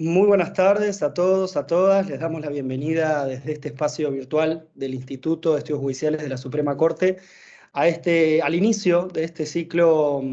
Muy buenas tardes a todos, a todas. Les damos la bienvenida desde este espacio virtual del Instituto de Estudios Judiciales de la Suprema Corte al inicio de este ciclo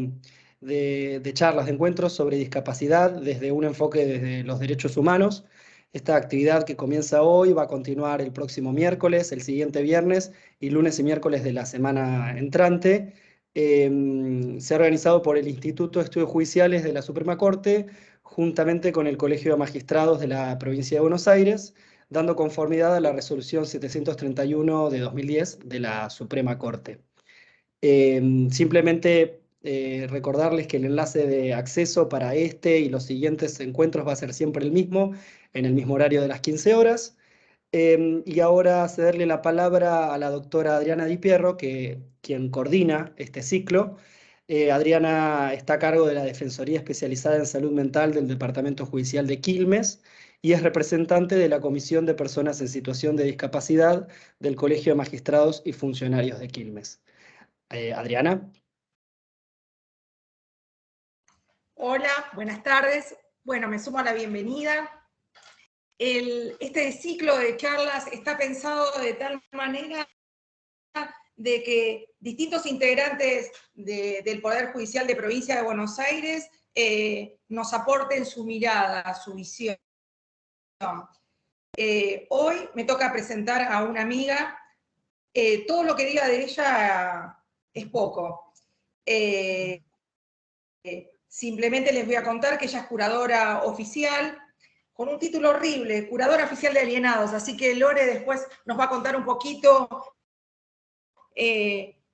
de charlas, de encuentros sobre discapacidad desde un enfoque desde los derechos humanos. Esta actividad que comienza hoy va a continuar el próximo miércoles, el siguiente viernes y lunes y miércoles de la semana entrante. Se ha organizado por el Instituto de Estudios Judiciales de la Suprema Corte, juntamente con el Colegio de Magistrados de la Provincia de Buenos Aires, dando conformidad a la resolución 731 de 2010 de la Suprema Corte. Simplemente recordarles que el enlace de acceso para este y los siguientes encuentros va a ser siempre el mismo, en el mismo horario de las 15 horas. Y ahora cederle la palabra a la doctora Adriana Di Pierro, quien coordina este ciclo. Adriana está a cargo de la Defensoría Especializada en Salud Mental del Departamento Judicial de Quilmes y es representante de la Comisión de Personas en Situación de Discapacidad del Colegio de Magistrados y Funcionarios de Quilmes. Adriana. Hola, buenas tardes. Bueno, me sumo a la bienvenida. Este ciclo de charlas está pensado de tal manera de que distintos integrantes del Poder Judicial de Provincia de Buenos Aires nos aporten su mirada, su visión. Hoy me toca presentar a una amiga. Todo lo que diga de ella es poco. Simplemente les voy a contar que ella es curadora oficial, con un título horrible, curadora oficial de alienados, así que Lore después nos va a contar un poquito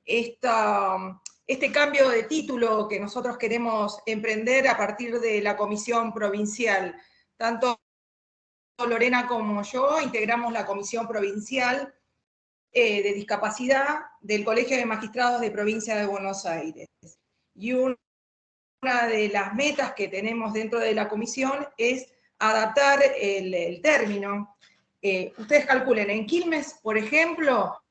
este cambio de título que nosotros queremos emprender a partir de la comisión provincial. Tanto Lorena como yo integramos la comisión provincial de discapacidad del Colegio de Magistrados de Provincia de Buenos Aires. Y una de las metas que tenemos dentro de la comisión es adaptar el término. Ustedes calculen, en Quilmes, por ejemplo,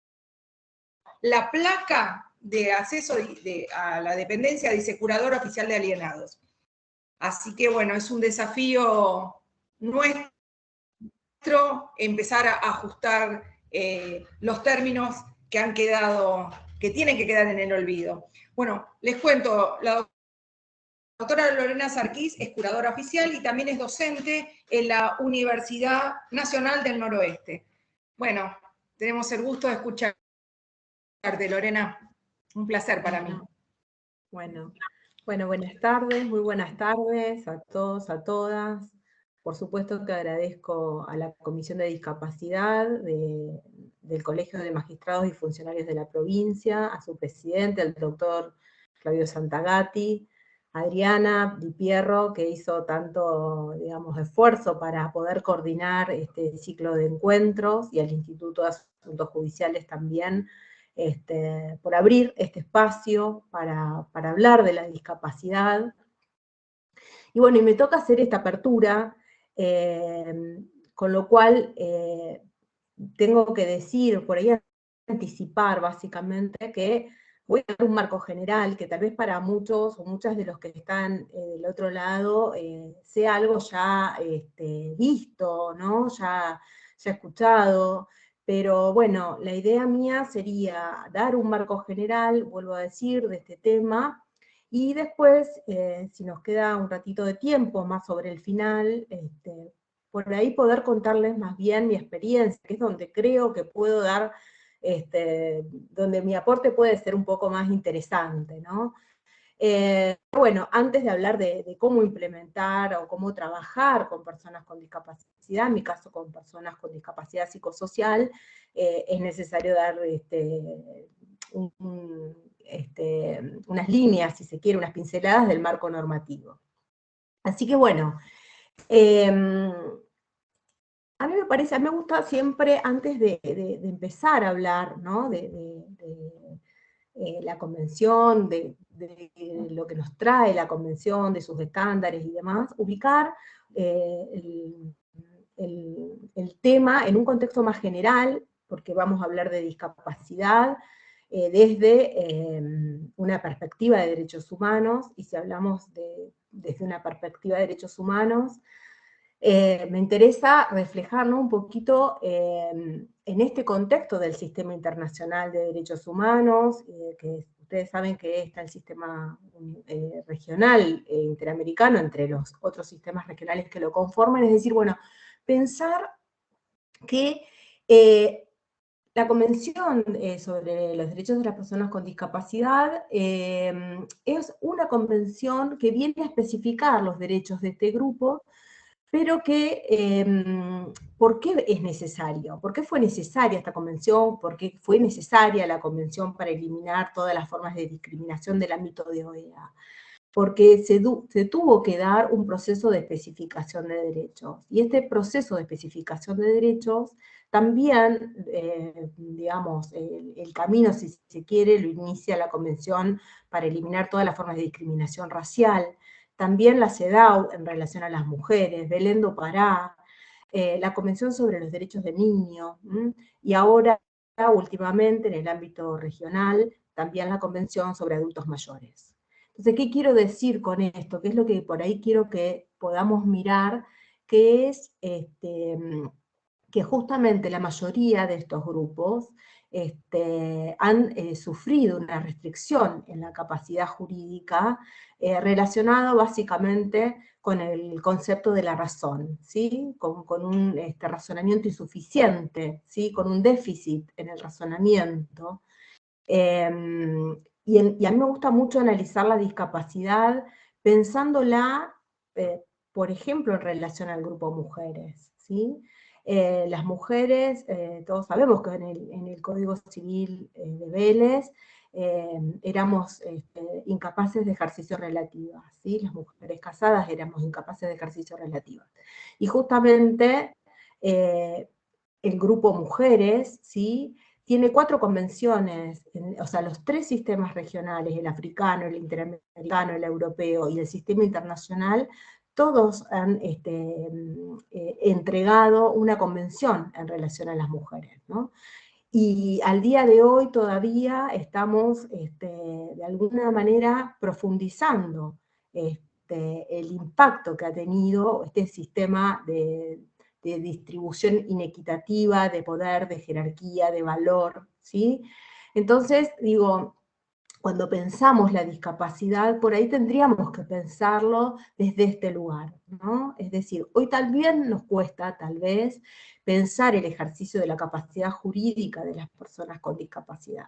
la placa de acceso a la dependencia dice curador oficial de alienados. Así que bueno, es un desafío nuestro empezar a ajustar los términos que tienen que quedar en el olvido. Bueno, les cuento, la doctora Lorena Sarquís es curadora oficial y también es docente en la Universidad Nacional del Noroeste. Bueno, tenemos el gusto de escucharte, Lorena. Un placer para mí. Bueno, buenas tardes, muy buenas tardes a todos, a todas. Por supuesto que agradezco a la Comisión de Discapacidad del Colegio de Magistrados y Funcionarios de la provincia, a su presidente, el doctor Claudio Santagati, a Adriana Di Pierro, que hizo tanto, digamos, esfuerzo para poder coordinar este ciclo de encuentros, y al Instituto de Asuntos Judiciales también, por abrir este espacio para hablar de la discapacidad. Y bueno, y me toca hacer esta apertura, con lo cual tengo que decir, por ahí anticipar básicamente, que voy a dar un marco general que tal vez para muchos o muchas de los que están del otro lado sea algo ya visto, ¿no? ya escuchado. Pero bueno, la idea mía sería dar un marco general, vuelvo a decir, de este tema, y después, si nos queda un ratito de tiempo más sobre el final, por ahí poder contarles más bien mi experiencia, que es donde creo que puedo dar, donde mi aporte puede ser un poco más interesante, ¿no? Bueno, antes de hablar de cómo implementar o cómo trabajar con personas con discapacidad, en mi caso con personas con discapacidad psicosocial, es necesario dar unas líneas, si se quiere, unas pinceladas del marco normativo. Así que bueno, a mí me parece, a mí me gusta siempre, antes de empezar a hablar, ¿no? de la convención, de lo que nos trae la convención, de sus estándares y demás, ubicar el tema en un contexto más general, porque vamos a hablar de discapacidad desde una perspectiva de derechos humanos, y si hablamos desde una perspectiva de derechos humanos, me interesa reflejarnos un poquito en este contexto del sistema internacional de derechos humanos, que ustedes saben que está el sistema regional interamericano, entre los otros sistemas regionales que lo conforman, es decir, bueno, pensar que la Convención sobre los Derechos de las Personas con Discapacidad es una convención que viene a especificar los derechos de este grupo, pero que, ¿por qué es necesario? ¿Por qué fue necesaria esta convención? ¿Por qué fue necesaria la convención para eliminar todas las formas de discriminación del ámbito de OEA? Porque se tuvo que dar un proceso de especificación de derechos. Y este proceso de especificación de derechos también, digamos, el camino, si se quiere, lo inicia la Convención para eliminar todas las formas de discriminación racial, también la CEDAW en relación a las mujeres, Belén do Pará, la Convención sobre los Derechos del Niño, y ahora, últimamente, en el ámbito regional, también la Convención sobre Adultos Mayores. Entonces, ¿qué quiero decir con esto? ¿Qué es lo que por ahí quiero que podamos mirar? Que es que justamente la mayoría de estos grupos han sufrido una restricción en la capacidad jurídica relacionado básicamente con el concepto de la razón, ¿sí? Con un razonamiento insuficiente, ¿sí? Con un déficit en el razonamiento. Y a mí me gusta mucho analizar la discapacidad pensándola, por ejemplo, en relación al grupo mujeres, ¿sí? Las mujeres, todos sabemos que en el Código Civil de Vélez éramos incapaces de ejercicio relativa, ¿sí? Las mujeres casadas éramos incapaces de ejercicio relativa. Y justamente el grupo mujeres, ¿sí? Tiene 4 convenciones, o sea, los 3 sistemas regionales, el africano, el interamericano, el europeo y el sistema internacional, todos han entregado una convención en relación a las mujeres, ¿no? Y al día de hoy todavía estamos, de alguna manera, profundizando el impacto que ha tenido este sistema de distribución inequitativa, de poder, de jerarquía, de valor, ¿sí? Entonces, digo, cuando pensamos la discapacidad, por ahí tendríamos que pensarlo desde este lugar, ¿no? Es decir, hoy también nos cuesta, tal vez, pensar el ejercicio de la capacidad jurídica de las personas con discapacidad.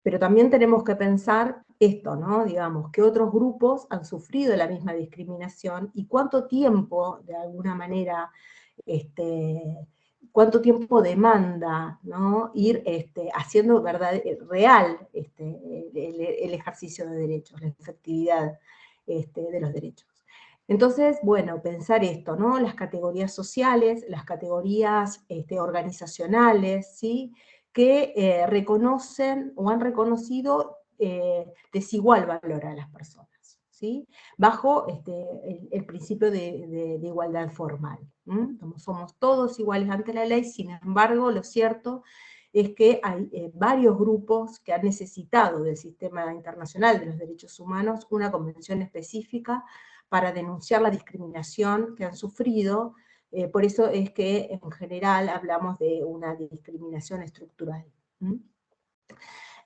Pero también tenemos que pensar esto, ¿no? Digamos, que otros grupos han sufrido la misma discriminación y cuánto tiempo, de alguna manera, cuánto tiempo demanda, ¿no? Ir haciendo real el ejercicio de derechos, la efectividad de los derechos. Entonces, bueno, pensar esto, ¿no? Las categorías sociales, las categorías organizacionales, ¿sí? Que reconocen o han reconocido desigual valor a las personas, ¿sí? Bajo el principio de igualdad formal. Somos todos iguales ante la ley, sin embargo, lo cierto es que hay varios grupos que han necesitado del sistema internacional de los derechos humanos una convención específica para denunciar la discriminación que han sufrido. Por eso es que en general hablamos de una discriminación estructural.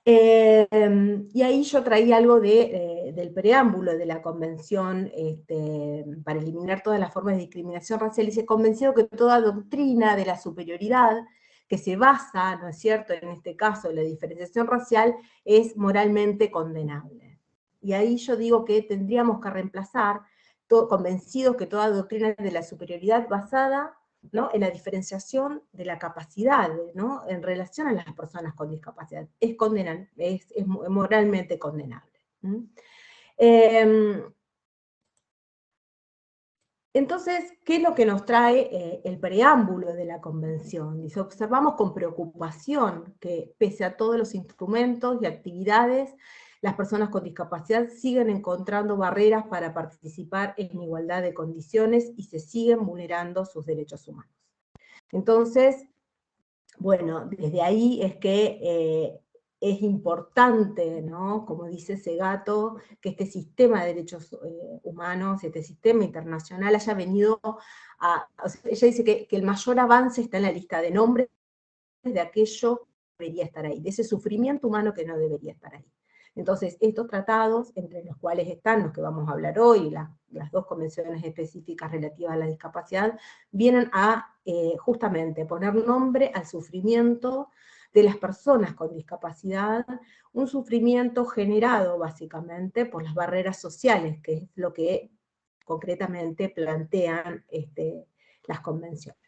Y ahí yo traía algo del preámbulo de la Convención para eliminar todas las formas de discriminación racial, y se convenció que toda doctrina de la superioridad que se basa, ¿no es cierto?, en este caso, la diferenciación racial, es moralmente condenable. Y ahí yo digo que tendríamos que reemplazar, convencidos que toda doctrina de la superioridad basada, ¿no?, en la diferenciación de la capacidad, ¿no?, en relación a las personas con discapacidad, es moralmente condenable. Entonces, ¿qué es lo que nos trae el preámbulo de la Convención? Dice, observamos con preocupación que, pese a todos los instrumentos y actividades, las personas con discapacidad siguen encontrando barreras para participar en igualdad de condiciones y se siguen vulnerando sus derechos humanos. Entonces, bueno, desde ahí es que es importante, ¿no? Como dice Segato, que este sistema de derechos humanos, este sistema internacional haya venido a... O sea, ella dice que el mayor avance está en la lista de nombres de aquello que debería estar ahí, de ese sufrimiento humano que no debería estar ahí. Entonces, estos tratados, entre los cuales están los que vamos a hablar hoy, las dos convenciones específicas relativas a la discapacidad, vienen a justamente poner nombre al sufrimiento de las personas con discapacidad, un sufrimiento generado básicamente por las barreras sociales, que es lo que concretamente plantean las convenciones.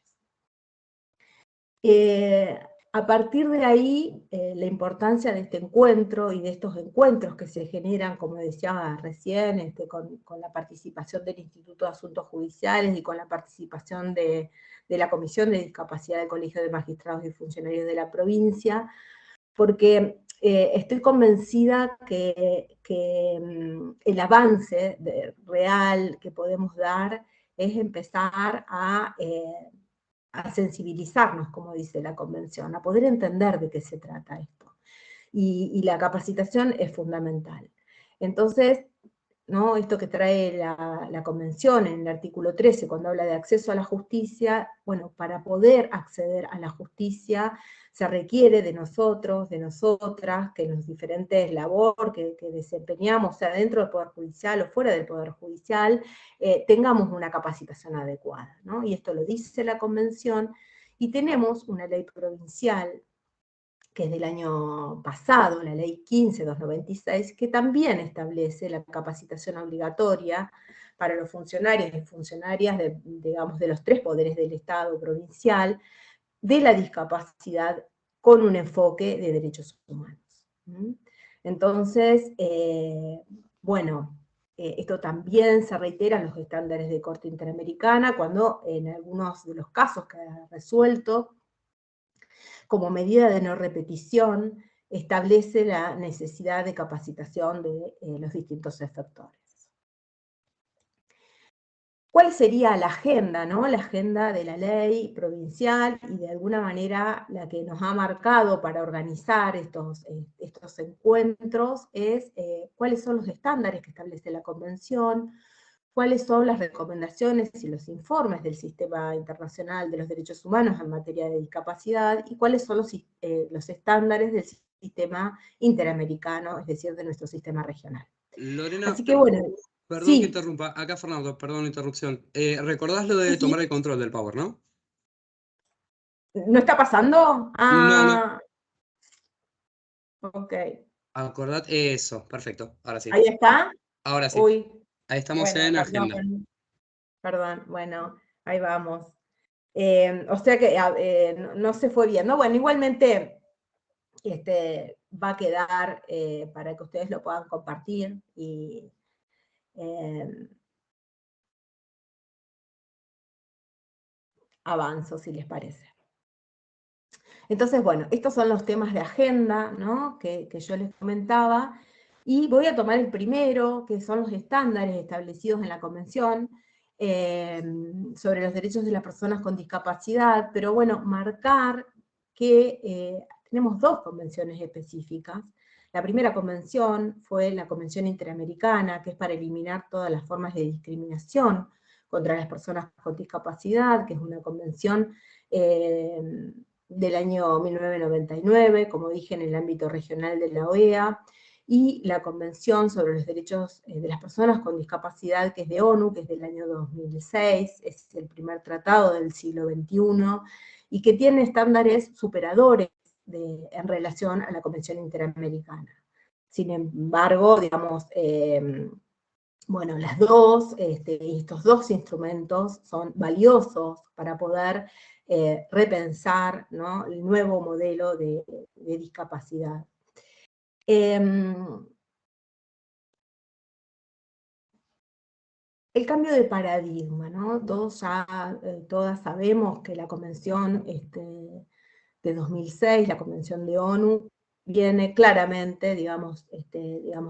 A partir de ahí, la importancia de este encuentro y de estos encuentros que se generan, como decía recién, con la participación del Instituto de Asuntos Judiciales y con la participación de la Comisión de Discapacidad del Colegio de Magistrados y Funcionarios de la provincia, porque estoy convencida que el avance real que podemos dar es empezar a sensibilizarnos, como dice la Convención, a poder entender de qué se trata esto. Y la capacitación es fundamental. Entonces, ¿no? Esto que trae la Convención en el artículo 13, cuando habla de acceso a la justicia, bueno, para poder acceder a la justicia se requiere de nosotros, de nosotras, que en los diferentes labores que desempeñamos, sea dentro del Poder Judicial o fuera del Poder Judicial, tengamos una capacitación adecuada, ¿no? Y esto lo dice la Convención, y tenemos una ley provincial que es del año pasado, la ley 15.296, que también establece la capacitación obligatoria para los funcionarios y funcionarias digamos, de los 3 poderes del Estado provincial, de la discapacidad con un enfoque de derechos humanos. Entonces, bueno, esto también se reitera en los estándares de Corte Interamericana, cuando en algunos de los casos que ha resuelto, como medida de no repetición, establece la necesidad de capacitación de los distintos efectores. ¿Cuál sería la agenda, ¿no? La agenda de la ley provincial y de alguna manera la que nos ha marcado para organizar estos encuentros es cuáles son los estándares que establece la Convención, cuáles son las recomendaciones y los informes del Sistema Internacional de los Derechos Humanos en materia de discapacidad, y cuáles son los estándares del sistema interamericano, es decir, de nuestro sistema regional. Lorena, así que bueno, perdón sí. que interrumpa. Acá Fernando, perdón la interrupción. Recordás lo de tomar el control del Power, ¿no? ¿No está pasando? No. Ok. Acordate eso, perfecto. Ahora sí. ¿Ahí está? Ahora sí. Uy. Ahí estamos Bueno, en perdón. agenda. Perdón, bueno, ahí vamos. O sea que no se fue bien, ¿no? Bueno, igualmente va a quedar para que ustedes lo puedan compartir y avanzo, si les parece. Entonces, bueno, estos son los temas de agenda, ¿no? que yo les comentaba, y voy a tomar el primero, que son los estándares establecidos en la Convención sobre los derechos de las personas con discapacidad, pero bueno, marcar que tenemos 2 convenciones específicas. La primera convención fue la Convención Interamericana, que es para eliminar todas las formas de discriminación contra las personas con discapacidad, que es una convención del año 1999, como dije, en el ámbito regional de la OEA, y la Convención sobre los Derechos de las Personas con Discapacidad, que es de ONU, que es del año 2006, es el primer tratado del siglo XXI, y que tiene estándares superadores en relación a la Convención Interamericana. Sin embargo, digamos, bueno, estos 2 instrumentos son valiosos para poder repensar, ¿no? El nuevo modelo de discapacidad. El cambio de paradigma, ¿no? Todas sabemos que la Convención de 2006, la Convención de ONU, viene claramente, digamos,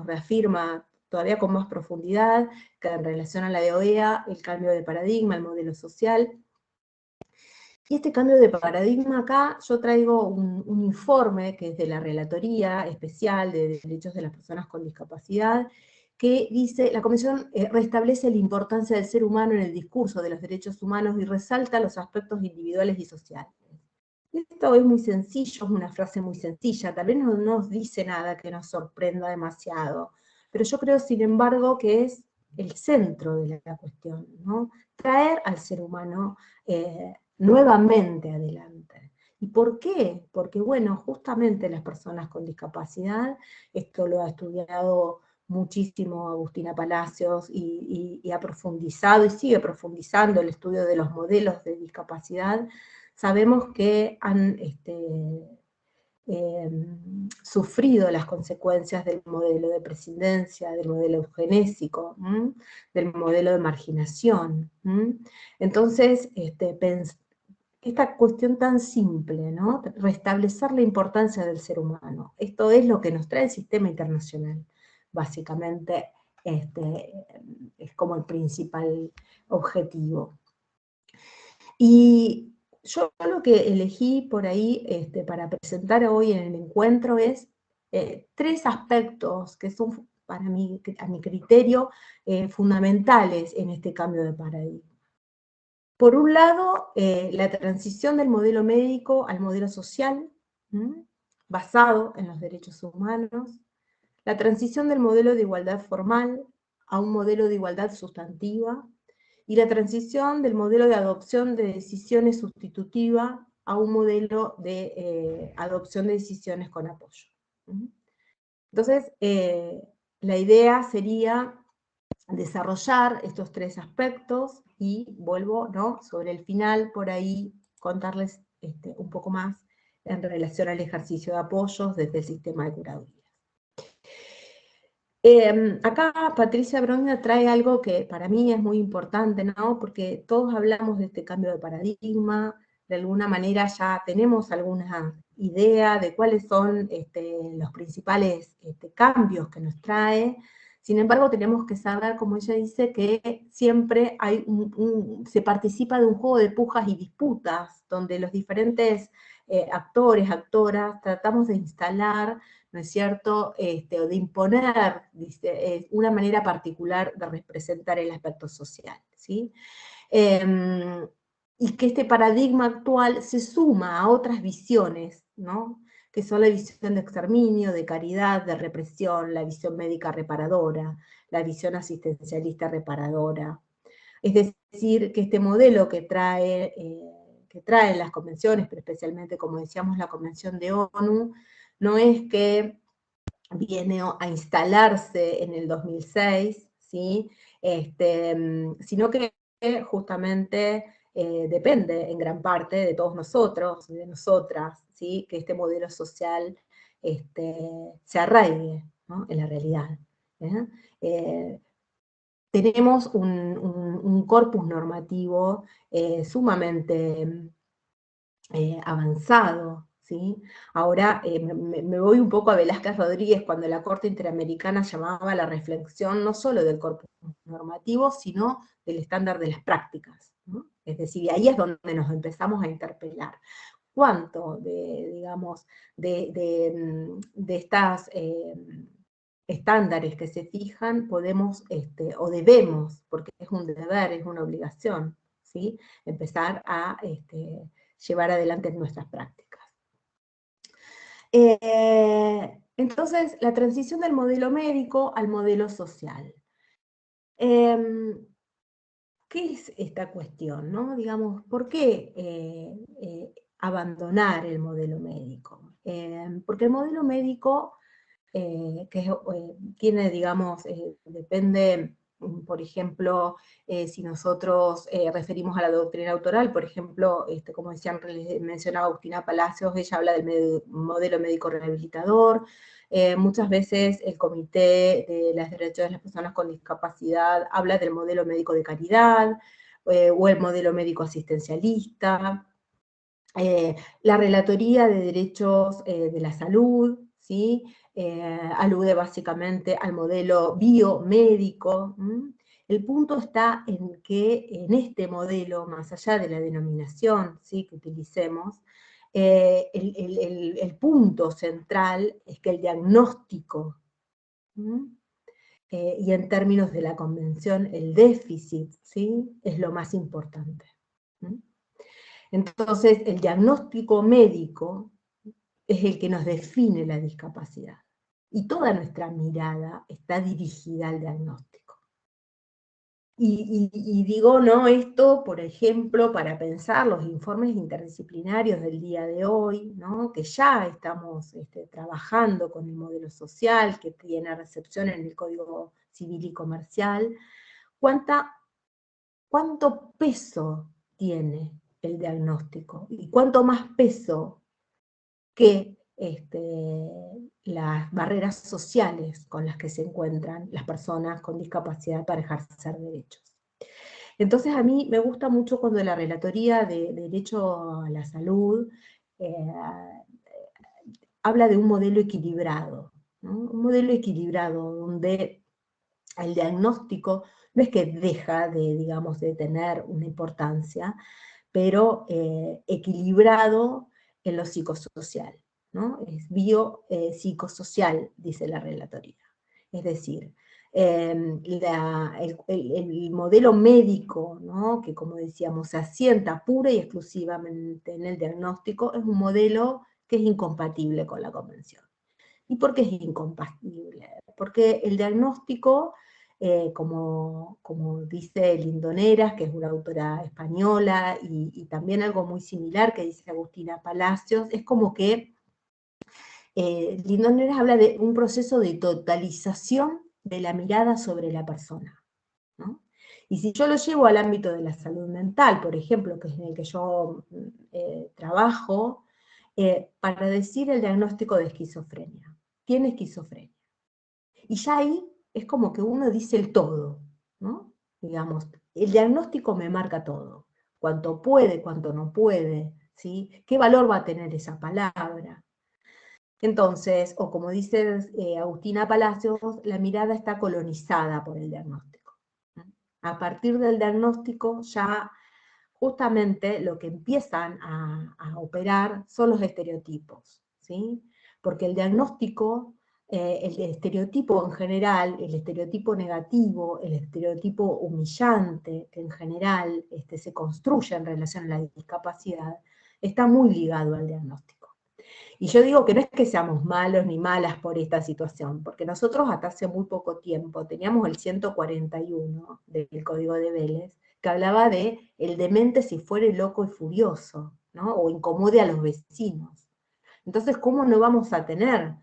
reafirma todavía con más profundidad que en relación a la de OEA, el cambio de paradigma, el modelo social. Y este cambio de paradigma acá, yo traigo un informe que es de la Relatoría Especial de Derechos de las Personas con Discapacidad, que dice, la Comisión restablece la importancia del ser humano en el discurso de los derechos humanos y resalta los aspectos individuales y sociales. Esto es muy sencillo, es una frase muy sencilla, tal vez no nos dice nada que nos sorprenda demasiado, pero yo creo, sin embargo, que es el centro de la cuestión, ¿no? Traer al ser humano nuevamente adelante. ¿Y por qué? Porque, bueno, justamente las personas con discapacidad, esto lo ha estudiado muchísimo Agustina Palacios y ha profundizado y sigue profundizando el estudio de los modelos de discapacidad. Sabemos que han sufrido las consecuencias del modelo de prescindencia, del modelo eugenésico, del modelo de marginación. Entonces, esta cuestión tan simple, ¿no? Restablecer la importancia del ser humano. Esto es lo que nos trae el sistema internacional, básicamente, es como el principal objetivo. Y yo lo que elegí por ahí para presentar hoy en el encuentro es 3 aspectos que son, para mí, a mi criterio, fundamentales en este cambio de paradigma. Por un lado, la transición del modelo médico al modelo social, basado en los derechos humanos, la transición del modelo de igualdad formal a un modelo de igualdad sustantiva, y la transición del modelo de adopción de decisiones sustitutiva a un modelo de adopción de decisiones con apoyo. Entonces, la idea sería desarrollar estos 3 aspectos y vuelvo, ¿no?, sobre el final, por ahí, contarles un poco más en relación al ejercicio de apoyos desde el sistema de curaduría. Acá Patricia Broña trae algo que para mí es muy importante, ¿no? Porque todos hablamos de este cambio de paradigma, de alguna manera ya tenemos alguna idea de cuáles son los principales cambios que nos trae. Sin embargo, tenemos que saber, como ella dice, que siempre hay se participa de un juego de pujas y disputas, donde los diferentes actores, actoras, tratamos de instalar, ¿no es cierto?, o de imponer una manera particular de representar el aspecto social, ¿sí? Y que este paradigma actual se suma a otras visiones, ¿no?, que son la visión de exterminio, de caridad, de represión, la visión médica reparadora, la visión asistencialista reparadora. Es decir, que este modelo que traen las convenciones, pero especialmente, como decíamos, la Convención de ONU, no es que viene a instalarse en el 2006, ¿sí? Sino que justamente depende en gran parte de todos nosotros, de nosotras, ¿sí?, que este modelo social se arraigue, ¿no?, en la realidad. Tenemos un corpus normativo sumamente avanzado, ¿sí? Ahora me voy un poco a Velázquez Rodríguez, cuando la Corte Interamericana llamaba a la reflexión no solo del corpus normativo, sino del estándar de las prácticas, ¿no? Es decir, y ahí es donde nos empezamos a interpelar. ¿Cuánto digamos, de estas estándares que se fijan podemos, o debemos, porque es un deber, es una obligación, ¿sí?, empezar a llevar adelante nuestras prácticas? Entonces, la transición del modelo médico al modelo social. ¿Qué es esta cuestión, no? Digamos, ¿por qué abandonar el modelo médico? Porque el modelo médico tiene, digamos, depende, por ejemplo, si nosotros referimos a la doctrina autoral, por ejemplo, como mencionaba Agustina Palacios, ella habla del modelo médico rehabilitador. Muchas veces el Comité de los Derechos de las Personas con Discapacidad habla del modelo médico de caridad, o el modelo médico asistencialista. La Relatoría de Derechos de la Salud, ¿sí?, alude básicamente al modelo biomédico, El punto está en que en este modelo, más allá de la denominación, ¿sí?, que utilicemos, el punto central es que el diagnóstico, y en términos de la convención, el déficit, ¿sí?, es lo más importante. Entonces, el diagnóstico médico es el que nos define la discapacidad. Y toda nuestra mirada está dirigida al diagnóstico. Y digo, ¿no?, esto, por ejemplo, para pensar los informes interdisciplinarios del día de hoy, ¿no?, que ya estamos trabajando con el modelo social, que tiene recepción en el Código Civil y Comercial, ¿cuánto peso tiene el diagnóstico? Y cuánto más peso que las barreras sociales con las que se encuentran las personas con discapacidad para ejercer derechos. Entonces a mí me gusta mucho cuando la Relatoría de Derecho a la Salud habla de un modelo equilibrado, ¿no? Un modelo equilibrado donde el diagnóstico no es que deja de, digamos, de tener una importancia, pero equilibrado en lo psicosocial, ¿no? Es biopsicosocial, dice la Relatoría. Es decir, el modelo médico, ¿no?, que como decíamos se asienta pura y exclusivamente en el diagnóstico, es un modelo que es incompatible con la Convención. ¿Y por qué es incompatible? Porque el diagnóstico, como dice Lindoneras, que es una autora española, y también algo muy similar que dice Agustina Palacios, es como que Lindoneras habla de un proceso de totalización de la mirada sobre la persona, ¿no? Y si yo lo llevo al ámbito de la salud mental, por ejemplo, que es en el que yo trabajo, para decir el diagnóstico de esquizofrenia. Tiene esquizofrenia. Y ya ahí es como que uno dice el todo, ¿no? Digamos, el diagnóstico me marca todo. Cuánto puede, cuánto no puede, ¿sí? ¿Qué valor va a tener esa palabra? Entonces, o como dice Agustina Palacios, la mirada está colonizada por el diagnóstico. A partir del diagnóstico ya justamente lo que empiezan a operar son los estereotipos, ¿sí? Porque el diagnóstico, el estereotipo en general, el estereotipo negativo, el estereotipo humillante, que en general se construye en relación a la discapacidad, está muy ligado al diagnóstico. Y yo digo que no es que seamos malos ni malas por esta situación, porque nosotros hasta hace muy poco tiempo teníamos el 141 del Código de Vélez, que hablaba de el demente si fuere loco y furioso, ¿no?, o incomode a los vecinos. Entonces, ¿cómo no vamos a tener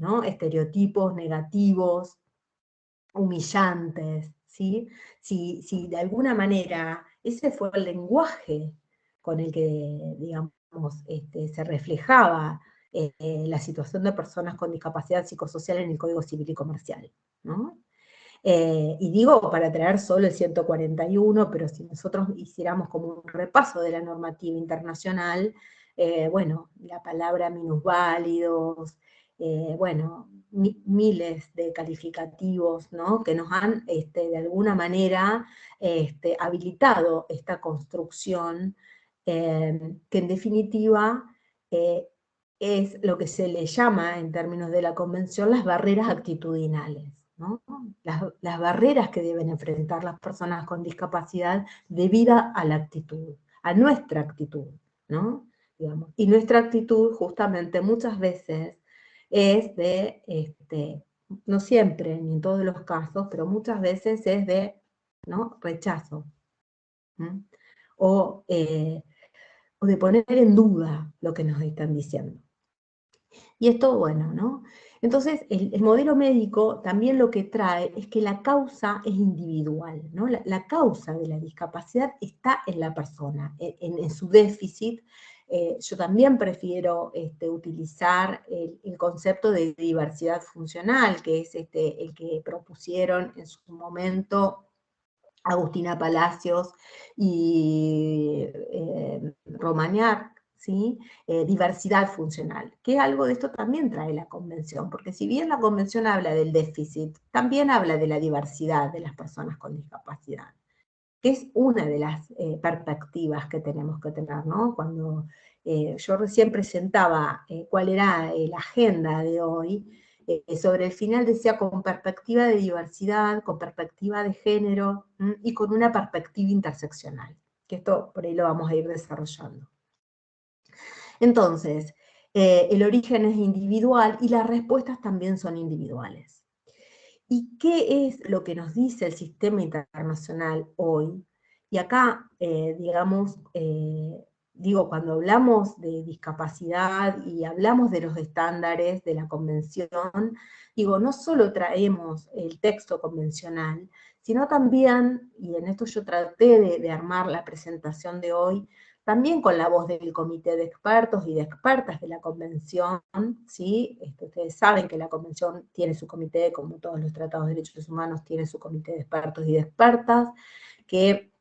¿no?, estereotipos negativos, humillantes, ¿sí? Si de alguna manera ese fue el lenguaje con el que, digamos, se reflejaba la situación de personas con discapacidad psicosocial en el Código Civil y Comercial, ¿no? Y digo para traer solo el 141, pero si nosotros hiciéramos como un repaso de la normativa internacional, bueno, la palabra minusválidos, bueno, miles de calificativos, ¿no?, que nos han de alguna manera habilitado esta construcción, que en definitiva es lo que se le llama, en términos de la Convención, las barreras actitudinales, ¿no? Las barreras que deben enfrentar las personas con discapacidad debido a la actitud, a nuestra actitud, ¿no? Digamos. Y nuestra actitud justamente muchas veces es de, no siempre, ni en todos los casos, pero muchas veces es de, ¿no?, rechazo. O de poner en duda lo que nos están diciendo. Y esto, bueno, ¿no? Entonces, el modelo médico también lo que trae es que la causa es individual, ¿no? La causa de la discapacidad está en la persona, en su déficit. Yo también prefiero utilizar el concepto de diversidad funcional, que es el que propusieron en su momento Agustina Palacios y Romagnart, ¿sí? Diversidad funcional, que algo de esto también trae la Convención, porque si bien la Convención habla del déficit, también habla de la diversidad de las personas con discapacidad, que es una de las perspectivas que tenemos que tener, ¿no? Cuando yo recién presentaba cuál era la agenda de hoy, sobre el final decía con perspectiva de diversidad, con perspectiva de género y con una perspectiva interseccional, que esto por ahí lo vamos a ir desarrollando. Entonces, el origen es individual y las respuestas también son individuales. ¿Y qué es lo que nos dice el sistema internacional hoy? Y acá, digamos, digo, cuando hablamos de discapacidad y hablamos de los estándares de la convención, digo, no solo traemos el texto convencional, sino también, y en esto yo traté de armar la presentación de hoy, también con la voz del Comité de Expertos y de Expertas de la Convención, ¿sí? Ustedes saben que la Convención tiene su comité, como todos los tratados de derechos humanos, tiene su comité de expertos y de expertas, que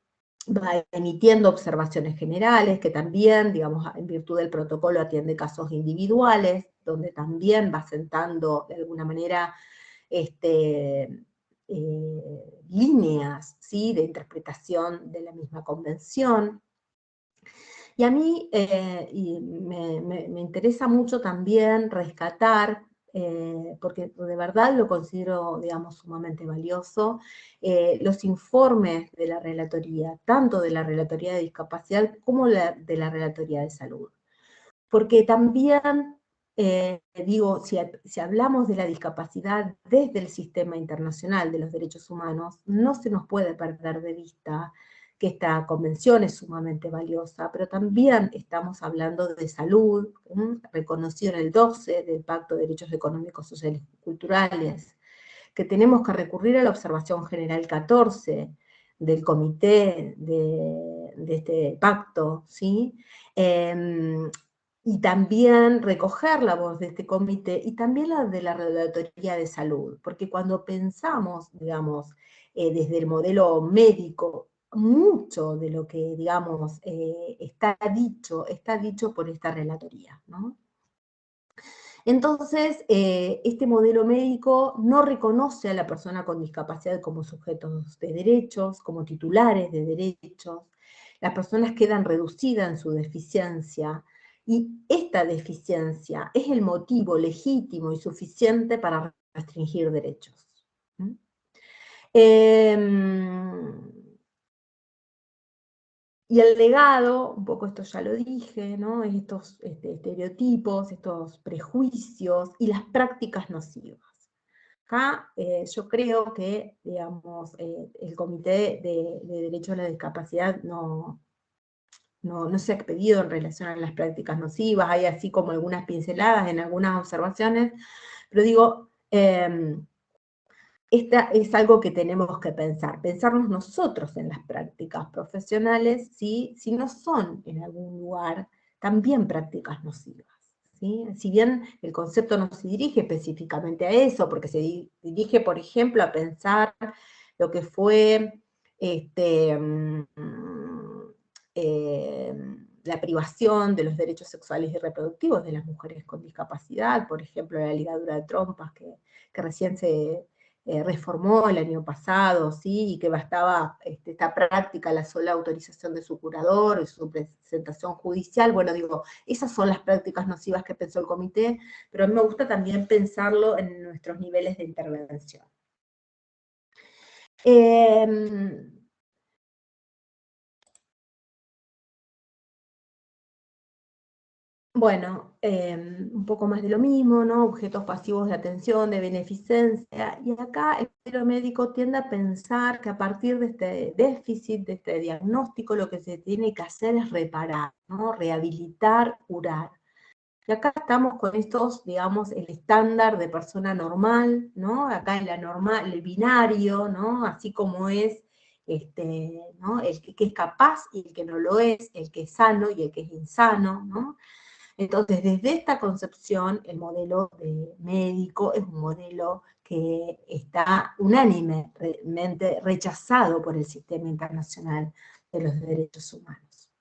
va emitiendo observaciones generales, que también, digamos, en virtud del protocolo atiende casos individuales, donde también va sentando, de alguna manera, líneas, ¿sí? De interpretación de la misma Convención. Y a mí me interesa mucho también rescatar, porque de verdad lo considero, digamos, sumamente valioso, los informes de la Relatoría, tanto de la Relatoría de Discapacidad como de la Relatoría de Salud. Porque también, digo, si hablamos de la discapacidad desde el sistema internacional de los derechos humanos, no se nos puede perder de vista que esta convención es sumamente valiosa, pero también estamos hablando de salud, reconocido en el 12 del Pacto de Derechos Económicos, Sociales y Culturales, que tenemos que recurrir a la observación general 14 del comité de este pacto, ¿sí? Y también recoger la voz de este comité y también la de la Relatoría de Salud, porque cuando pensamos, digamos, desde el modelo médico, mucho de lo que, digamos, está dicho por esta relatoría, ¿no? Entonces, este modelo médico no reconoce a la persona con discapacidad como sujetos de derechos, como titulares de derechos. Las personas quedan reducidas en su deficiencia, y esta deficiencia es el motivo legítimo y suficiente para restringir derechos. Y el legado, un poco esto ya lo dije, ¿no? Estos estereotipos, estos prejuicios y las prácticas nocivas. Acá yo creo que, digamos, el Comité de Derecho a la Discapacidad no se ha expedido en relación a las prácticas nocivas, hay así como algunas pinceladas en algunas observaciones, pero digo, esta es algo que tenemos que pensarnos nosotros en las prácticas profesionales, ¿sí? Si no son en algún lugar también prácticas nocivas, ¿sí? Si bien el concepto no se dirige específicamente a eso, porque se dirige, por ejemplo, a pensar lo que fue la privación de los derechos sexuales y reproductivos de las mujeres con discapacidad, por ejemplo, la ligadura de trompas que recién se reformó el año pasado, ¿sí? Y que bastaba esta práctica, la sola autorización de su curador y su presentación judicial. Bueno, digo, esas son las prácticas nocivas que pensó el comité, pero a mí me gusta también pensarlo en nuestros niveles de intervención. Bueno, un poco más de lo mismo, ¿no? Objetos pasivos de atención, de beneficencia, y acá el modelo médico tiende a pensar que a partir de este déficit, de este diagnóstico, lo que se tiene que hacer es reparar, ¿no? Rehabilitar, curar. Y acá estamos con estos, digamos, el estándar de persona normal, ¿no? Acá en la normal, el binario, ¿no? Así como es, ¿no? El que es capaz y el que no lo es, el que es sano y el que es insano, ¿no? Entonces, desde esta concepción, el modelo médico es un modelo que está unánimemente rechazado por el sistema internacional de los derechos humanos.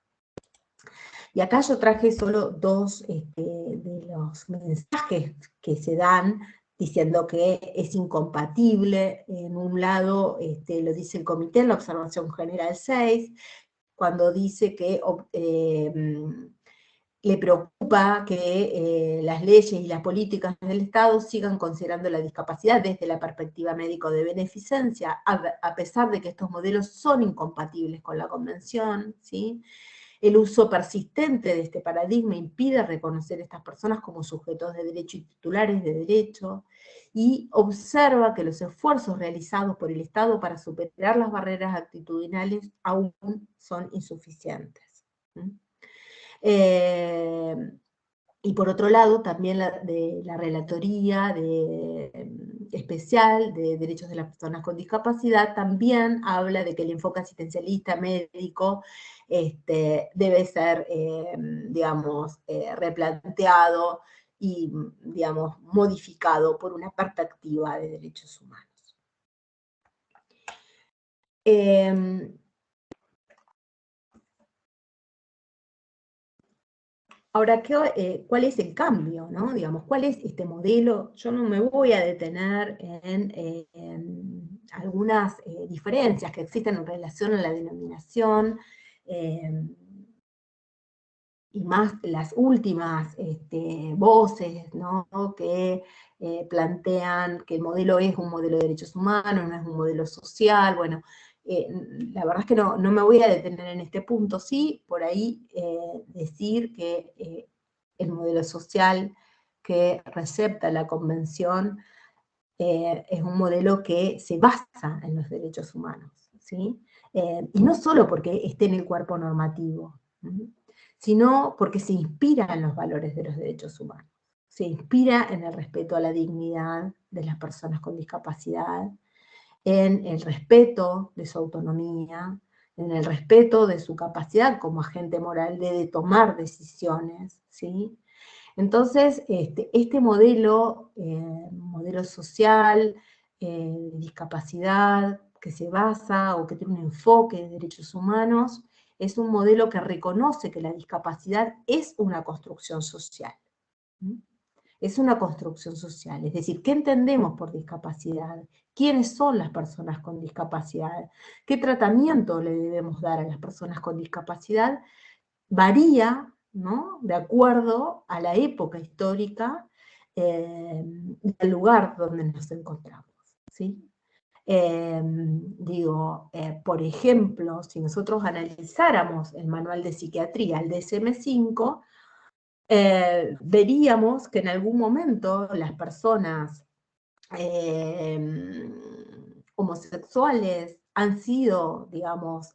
Y acá yo traje solo dos de los mensajes que se dan diciendo que es incompatible. En un lado lo dice el comité en la observación general 6, cuando dice que le preocupa que las leyes y las políticas del Estado sigan considerando la discapacidad desde la perspectiva médico de beneficencia, a pesar de que estos modelos son incompatibles con la Convención, ¿sí? El uso persistente de este paradigma impide reconocer a estas personas como sujetos de derecho y titulares de derecho, y observa que los esfuerzos realizados por el Estado para superar las barreras actitudinales aún son insuficientes. Y por otro lado, también la Relatoría Especial de Derechos de las Personas con Discapacidad también habla de que el enfoque asistencialista médico debe ser, digamos, replanteado y, digamos, modificado por una perspectiva de derechos humanos. Ahora, ¿cuál es el cambio, ¿no? Digamos, ¿cuál es este modelo? Yo no me voy a detener en algunas diferencias que existen en relación a la denominación, y más las últimas voces, ¿no? Que plantean que el modelo es un modelo de derechos humanos, no es un modelo social. Bueno, la verdad es que no me voy a detener en este punto. Sí, por ahí decir que el modelo social que recepta la Convención es un modelo que se basa en los derechos humanos, ¿sí? Y no solo porque esté en el cuerpo normativo, sino porque se inspira en los valores de los derechos humanos, se inspira en el respeto a la dignidad de las personas con discapacidad, en el respeto de su autonomía, en el respeto de su capacidad como agente moral de tomar decisiones, ¿sí? Entonces, este modelo, modelo social, de discapacidad, que se basa o que tiene un enfoque de derechos humanos, es un modelo que reconoce que la discapacidad es una construcción social. Es una construcción social, es decir, ¿qué entendemos por discapacidad? ¿Quiénes son las personas con discapacidad? ¿Qué tratamiento le debemos dar a las personas con discapacidad? Varía, ¿no?, de acuerdo a la época histórica y al lugar donde nos encontramos, ¿sí? Por ejemplo, si nosotros analizáramos el manual de psiquiatría, el DSM-5, veríamos que en algún momento las personas homosexuales han sido, digamos,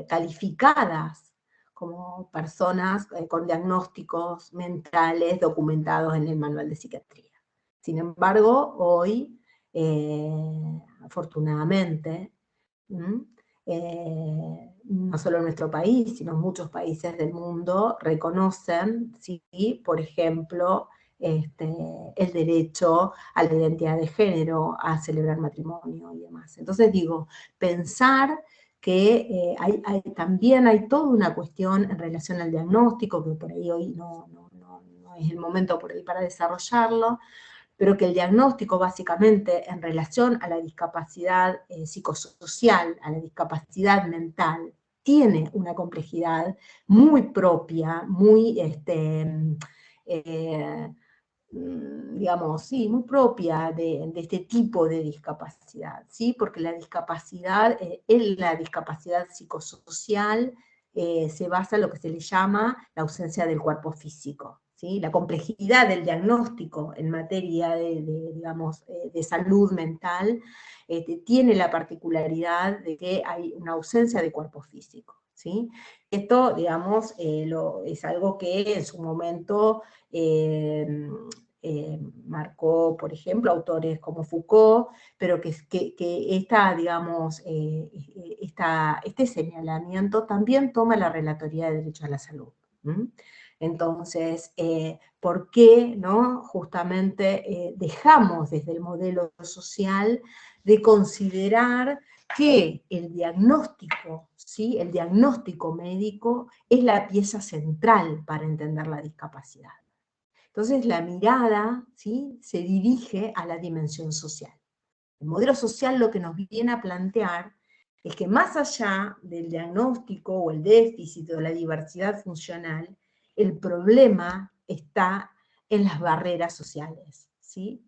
calificadas como personas con diagnósticos mentales documentados en el manual de psiquiatría. Sin embargo, hoy, afortunadamente, no solo en nuestro país, sino en muchos países del mundo, reconocen, ¿sí?, por ejemplo, el derecho a la identidad de género, a celebrar matrimonio y demás. Entonces digo, pensar que también hay toda una cuestión en relación al diagnóstico, que por ahí hoy no es el momento por ahí para desarrollarlo, pero que el diagnóstico básicamente en relación a la discapacidad psicosocial, a la discapacidad mental, tiene una complejidad muy propia, muy, digamos, sí, muy propia de este tipo de discapacidad, ¿sí? Porque la discapacidad, en la discapacidad psicosocial, se basa en lo que se le llama la ausencia del cuerpo físico, ¿sí? La complejidad del diagnóstico en materia digamos, de salud mental tiene la particularidad de que hay una ausencia de cuerpo físico, ¿sí? Esto, digamos, es algo que en su momento marcó, por ejemplo, autores como Foucault, pero que digamos, este señalamiento también toma la Relatoría de Derecho a la Salud. Entonces, ¿por qué, no, justamente dejamos desde el modelo social de considerar que el diagnóstico, ¿sí? El diagnóstico médico es la pieza central para entender la discapacidad. Entonces la mirada, ¿sí?, se dirige a la dimensión social. El modelo social lo que nos viene a plantear es que más allá del diagnóstico o el déficit o la diversidad funcional, el problema está en las barreras sociales, ¿sí?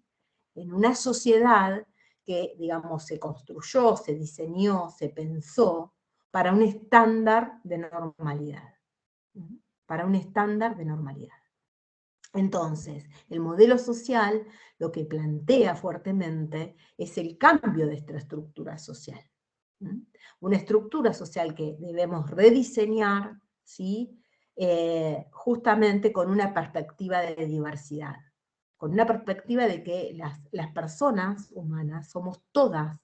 En una sociedad que, digamos, se construyó, se diseñó, se pensó para un estándar de normalidad. Para un estándar de normalidad. Entonces, el modelo social lo que plantea fuertemente es el cambio de esta estructura social. Una estructura social que debemos rediseñar, ¿sí? Justamente con una perspectiva de diversidad, con una perspectiva de que las personas humanas somos todas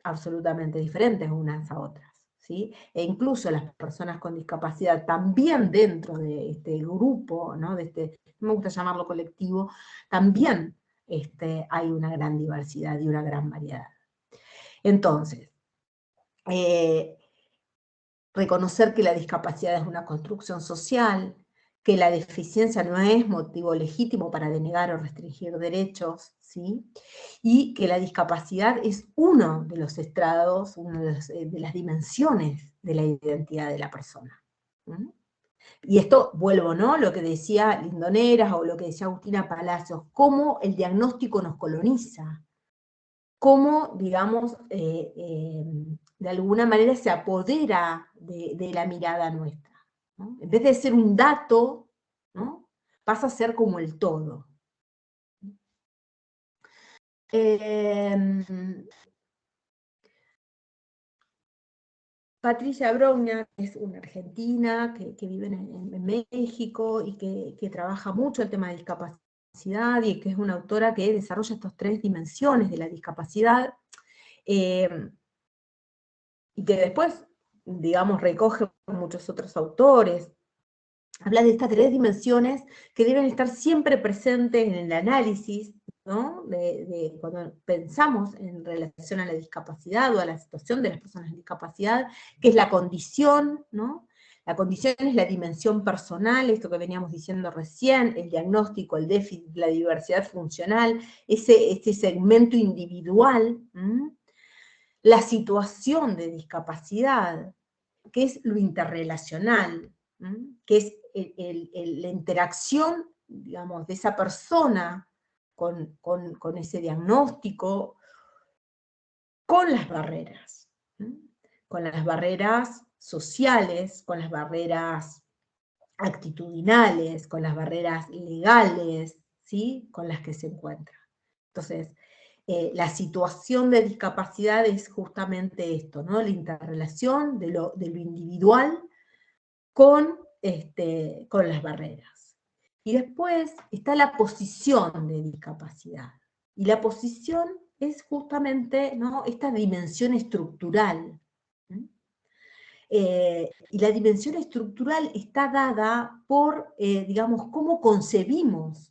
absolutamente diferentes unas a otras, ¿sí? E incluso las personas con discapacidad también dentro de este grupo, ¿no? De este, no me gusta llamarlo colectivo, también hay una gran diversidad y una gran variedad. Entonces, reconocer que la discapacidad es una construcción social, que la deficiencia no es motivo legítimo para denegar o restringir derechos, ¿sí? Y que la discapacidad es uno de los estrados, una de las dimensiones de la identidad de la persona. Y esto, vuelvo, ¿no? Lo que decía Lindoneras o lo que decía Agustina Palacios, cómo el diagnóstico nos coloniza, cómo, digamos, de alguna manera se apodera de la mirada nuestra, ¿no? En vez de ser un dato, ¿no?, pasa a ser como el todo. Patricia Brogna es una argentina que vive en México y que trabaja mucho el tema de discapacidad y que es una autora que desarrolla estas 3 dimensiones de la discapacidad, y que después, digamos, recoge muchos otros autores. Habla de estas 3 dimensiones que deben estar siempre presentes en el análisis, ¿no?, de cuando pensamos en relación a la discapacidad o a la situación de las personas con discapacidad, que es la condición, ¿no? La condición es la dimensión personal, esto que veníamos diciendo recién, el diagnóstico, el déficit, la diversidad funcional, ese segmento individual, la situación de discapacidad, que es lo interrelacional, que es la interacción, digamos, de esa persona con ese diagnóstico, con las barreras sociales, con las barreras actitudinales, con las barreras legales, ¿sí?, con las que se encuentra. Entonces, la situación de discapacidad es justamente esto, ¿no?, la interrelación de lo individual con las barreras. Y después está la posición de discapacidad. Y la posición es justamente, ¿no?, esta dimensión estructural. Y la dimensión estructural está dada por, digamos, cómo concebimos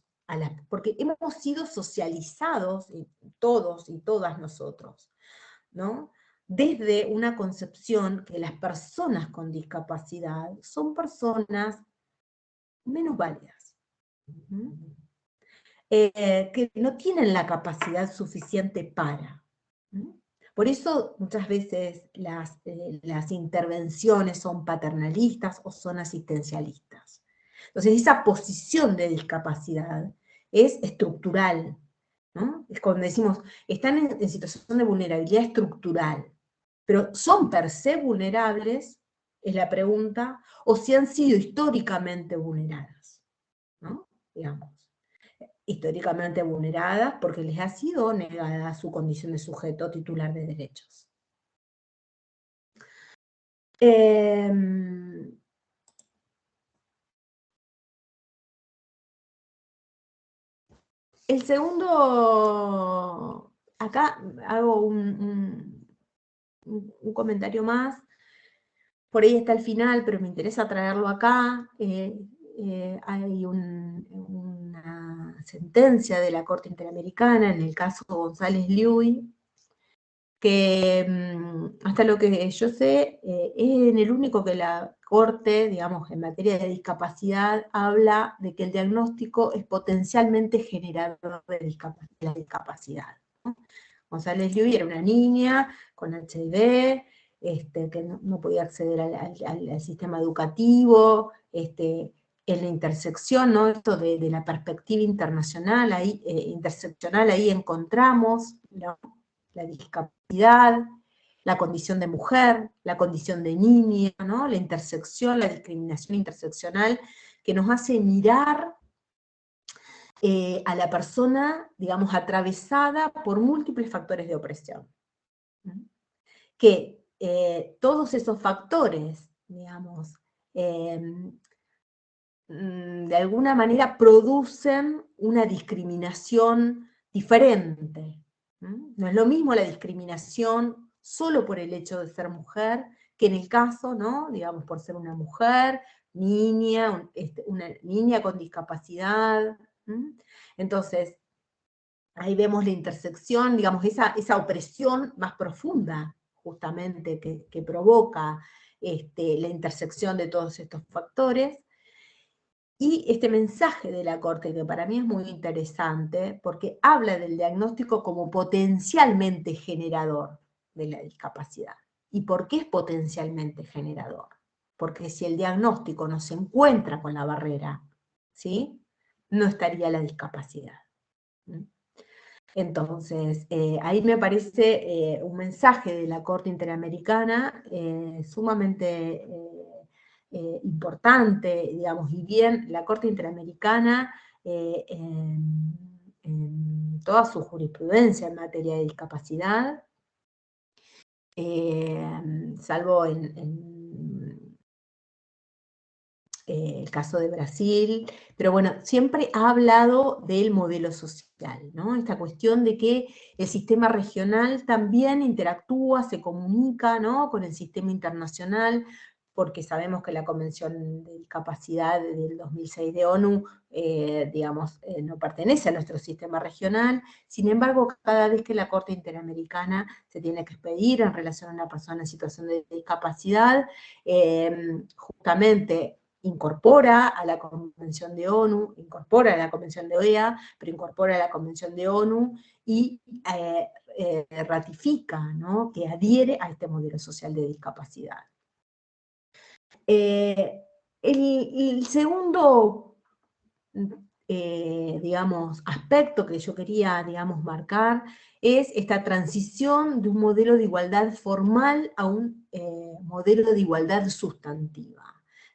porque hemos sido socializados, todos y todas nosotros, ¿no?, desde una concepción que las personas con discapacidad son personas menos válidas, que no tienen la capacidad suficiente para. Por eso muchas veces las intervenciones son paternalistas o son asistencialistas. Entonces esa posición de discapacidad es estructural, ¿no? Es cuando decimos, están en situación de vulnerabilidad estructural, pero ¿son per se vulnerables? Es la pregunta, o si han sido históricamente vulneradas, ¿no? Digamos, históricamente vulneradas porque les ha sido negada su condición de sujeto titular de derechos. El segundo, acá hago un comentario más, por ahí está al final, pero me interesa traerlo acá. Hay una sentencia de la Corte Interamericana en el caso González Llull, que hasta lo que yo sé, es en el único que la Corte, digamos, en materia de discapacidad, habla de que el diagnóstico es potencialmente generador de la discapacidad, ¿no? González Llull era una niña con HIV, que no podía acceder al sistema educativo, en la intersección, ¿no? Esto de la perspectiva internacional, interseccional, ahí encontramos, ¿no?, la discapacidad, la condición de mujer, la condición de niña, ¿no?, la intersección, la discriminación interseccional, que nos hace mirar a la persona, digamos, atravesada por múltiples factores de opresión. Que todos esos factores, digamos, de alguna manera producen una discriminación diferente. No es lo mismo la discriminación solo por el hecho de ser mujer, que en el caso, ¿no?, digamos, por ser una mujer, niña, una niña con discapacidad. Entonces, ahí vemos la intersección, digamos, esa opresión más profunda, justamente, que provoca la intersección de todos estos factores. Y este mensaje de la Corte, que para mí es muy interesante, porque habla del diagnóstico como potencialmente generador de la discapacidad. ¿Y por qué es potencialmente generador? Porque si el diagnóstico no se encuentra con la barrera, ¿sí?, no estaría la discapacidad. Entonces, ahí me parece un mensaje de la Corte Interamericana sumamente importante, digamos, y bien la Corte Interamericana en toda su jurisprudencia en materia de discapacidad, salvo en el caso de Brasil, pero bueno, siempre ha hablado del modelo social, ¿no? Esta cuestión de que el sistema regional también interactúa, se comunica, ¿no?, con el sistema internacional, porque sabemos que la Convención de Discapacidad del 2006 de ONU, digamos, no pertenece a nuestro sistema regional. Sin embargo, cada vez que la Corte Interamericana se tiene que expedir en relación a una persona en situación de discapacidad, justamente incorpora a la Convención de ONU, incorpora a la Convención de OEA, pero incorpora a la Convención de ONU y ratifica, ¿no?, que adhiere a este modelo social de discapacidad. El segundo, digamos, aspecto que yo quería, digamos, marcar es esta transición de un modelo de igualdad formal a un modelo de igualdad sustantiva.